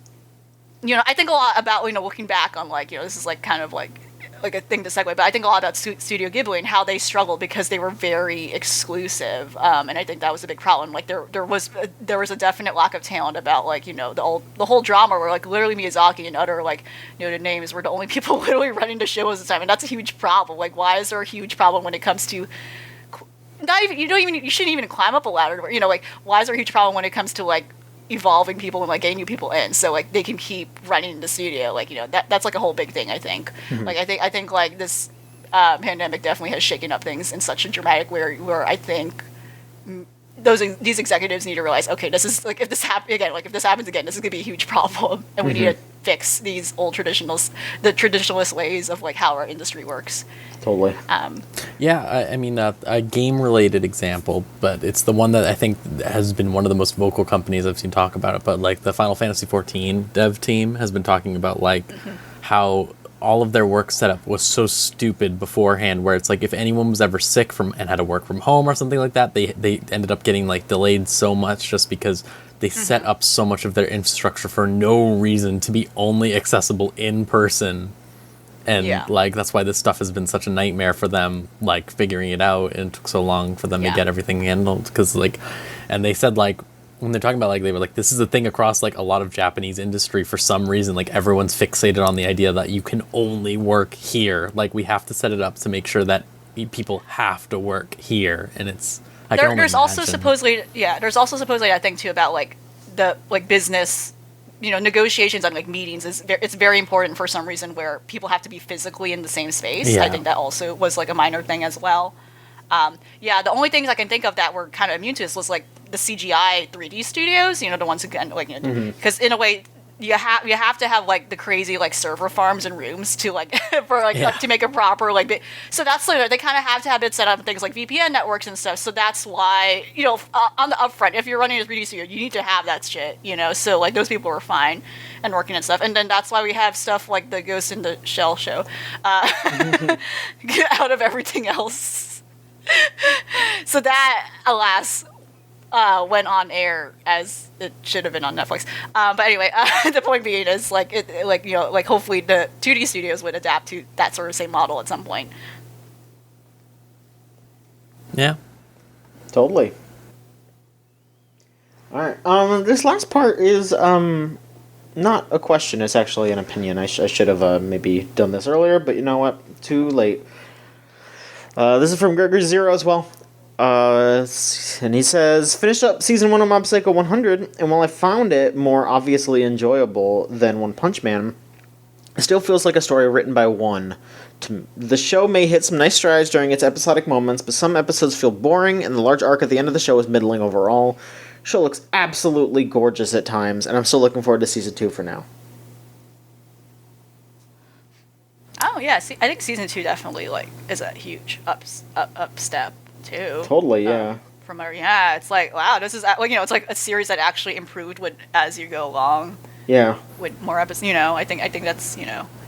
I think a lot about looking back on like this is like kind of like a thing to segue, but I think a lot about Studio Ghibli and how they struggled because they were very exclusive, and I think that was a big problem. Like there was a definite lack of talent about like the whole drama where like literally Miyazaki and other like noted names were the only people literally running the shows at the time, and that's a huge problem. Like, why is there a huge problem when it comes to not even you shouldn't even climb up a ladder? Like, why is there a huge problem when it comes to like evolving people and like getting new people in so like they can keep running the studio? Like that's like a whole big thing, I think. Like I think like this pandemic definitely has shaken up things in such a dramatic way where I think these executives need to realize, okay, this is like if this happens again, this is gonna be a huge problem, and we need to fix these the traditionalist ways of like how our industry works. Totally. I mean, a game-related example, but it's the one that I think has been one of the most vocal companies I've seen talk about it. But like the Final Fantasy XIV dev team has been talking about like how all of their work setup was so stupid beforehand, where it's like if anyone was ever sick and had to work from home or something like that, they ended up getting like delayed so much just because they set up so much of their infrastructure for no reason to be only accessible in person. And like that's why this stuff has been such a nightmare for them, like figuring it out, and it took so long for them to get everything handled. Because like, and they said like when they're talking about like they were like, this is a thing across like a lot of Japanese industry for some reason. Like everyone's fixated on the idea that you can only work here. Like we have to set it up to make sure that people have to work here, and it's there's also supposedly I think too about like the like business. Negotiations and like meetings it's very important for some reason where people have to be physically in the same space. I think that also was like a minor thing as well. The only things I can think of that were kind of immune to this was like the CGI 3D studios, the ones who can like, because in a way you have to have like the crazy like server farms and rooms to like for like to make a proper like so that's like they kind of have to have it set up things like VPN networks and stuff. So that's why on the upfront, if you're running a 3D studio, you need to have that shit. So like those people were fine and working and stuff. And then that's why we have stuff like the Ghost in the Shell show out of everything else. So that, alas, went on air as it should have been on Netflix. But anyway, the point being is like hopefully the 2D studios would adapt to that sort of same model at some point. Yeah. Totally. All right. This last part is not a question. It's actually an opinion. I should have maybe done this earlier, but you know what? Too late. This is from Gregory Zero as well. And he says, finished up season 1 of Mob Psycho 100, and while I found it more obviously enjoyable than One Punch Man, it still feels like a story written by one. The show may hit some nice strides during its episodic moments, but some episodes feel boring, and the large arc at the end of the show is middling overall. Show looks absolutely gorgeous at times, and I'm still looking forward to season 2 for now. Oh yeah, I think season 2 definitely like is a huge up step too. Totally, yeah. From our it's like wow, this is like it's like a series that actually improved as you go along. Yeah. With more episodes, I think that's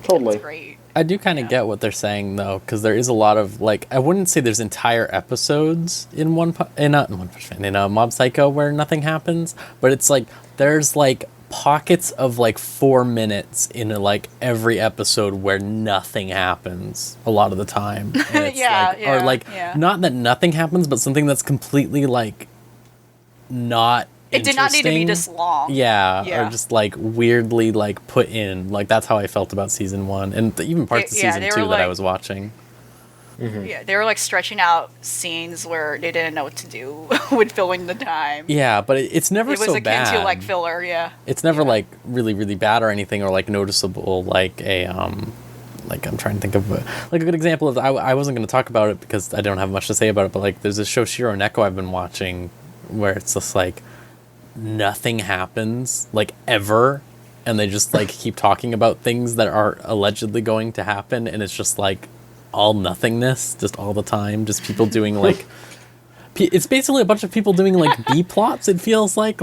totally that's great. I do kind of get what they're saying though, because there is a lot of like I wouldn't say there's entire episodes in Mob Psycho where nothing happens, but it's like there's like pockets of like 4 minutes in like every episode where nothing happens a lot of the time. Not that nothing happens, but something that's completely like not it did not need to be this long. Or just like weirdly like put in. Like that's how I felt about season 1 and even parts of season 2 that I was watching. Mm-hmm. Yeah, they were like stretching out scenes where they didn't know what to do with filling the time. Yeah, but it's never so bad. It was akin to like filler, yeah. It's never like really, really bad or anything, or like noticeable like a like I'm trying to think of like a good example of I wasn't going to talk about it because I don't have much to say about it, but like there's this show Shiro Neko I've been watching where it's just like nothing happens like ever, and they just like keep talking about things that are allegedly going to happen, and it's just like all nothingness just all the time, just people doing like it's basically a bunch of people doing like B plots, it feels like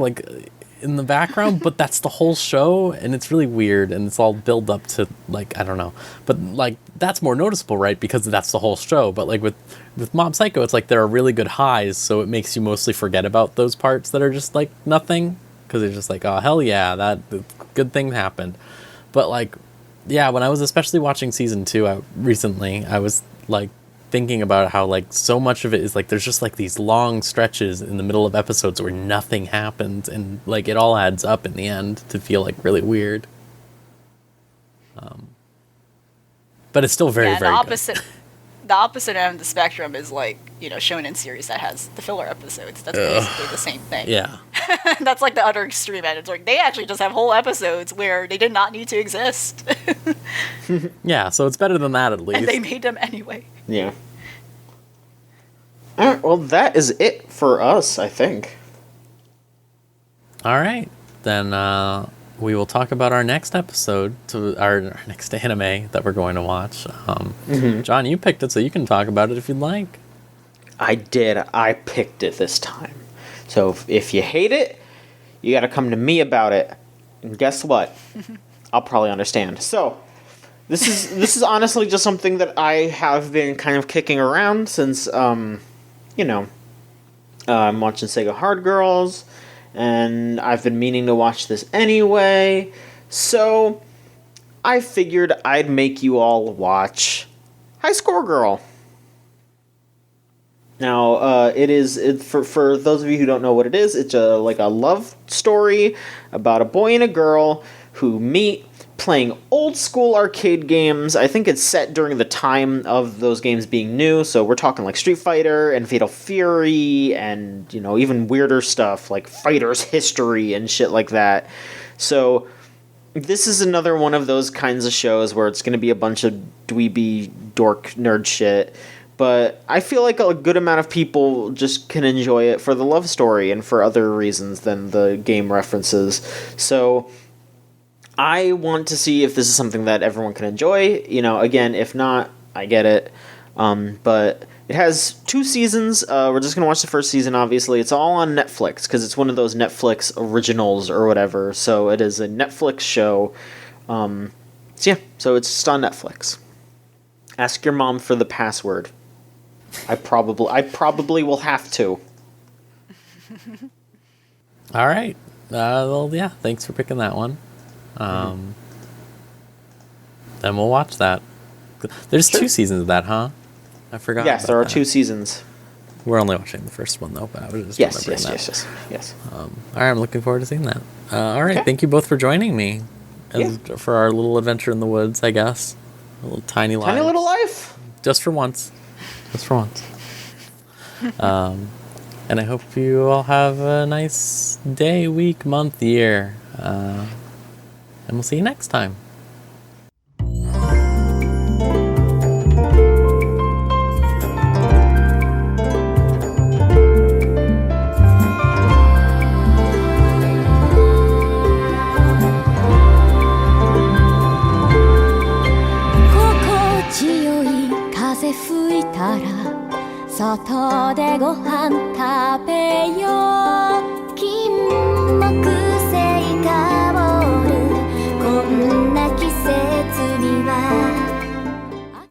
in the background, but that's the whole show, and it's really weird, and it's all build up to like I don't know, but like that's more noticeable, right, because that's the whole show. But like with Mob Psycho, it's like there are really good highs, so it makes you mostly forget about those parts that are just like nothing, because it's just like, oh hell yeah, that good thing happened. But like yeah, when I was especially watching season 2 recently, I was like thinking about how like so much of it is like there's just like these long stretches in the middle of episodes where nothing happens, and like it all adds up in the end to feel like really weird. But it's still very very opposite. The opposite end of the spectrum is like, you know, shonen series that has the filler episodes. That's basically the same thing. Yeah. That's like the other extreme end. It's like they actually just have whole episodes where they did not need to exist. Yeah, so it's better than that at least. And they made them anyway. Yeah. All right, well, that is it for us, I think. All right, then we will talk about our next episode, to our next anime that we're going to watch. John, you picked it, so you can talk about it if you'd like. I did. I picked it this time. So if you hate it, you got to come to me about it. And guess what? I'll probably understand. So this is honestly just something that I have been kind of kicking around since I'm watching Sega Hard Girls, and I've been meaning to watch this anyway. So I figured I'd make you all watch High Score Girl. Now, for those of you who don't know what it is, it's a love story about a boy and a girl who meet playing old school arcade games. I think it's set during the time of those games being new, so we're talking like Street Fighter and Fatal Fury and, you know, even weirder stuff like Fighter's History and shit like that. So this is another one of those kinds of shows where it's going to be a bunch of dweeby dork nerd shit. But I feel like a good amount of people just can enjoy it for the love story and for other reasons than the game references. So I want to see if this is something that everyone can enjoy. You know, again, if not, I get it. But it has 2 seasons. We're just going to watch the first season, obviously. It's all on Netflix because it's one of those Netflix originals or whatever. So it is a Netflix show. So it's just on Netflix. Ask your mom for the password. I probably will have to. All right. Well, yeah, thanks for picking that one. Then we'll watch that. There's 2 seasons of that, huh? I forgot. Yes, there are 2 seasons. We're only watching the first one, though, but I was just Yes. all right, I'm looking forward to seeing that. All right, Okay. Thank you both for joining me Yeah. for our little adventure in the woods, I guess. A little tiny life. Tiny little life. Just for once. And I hope you all have a nice day, week, month, year. And we'll see you next time. 風吹いたら外でご飯食べよう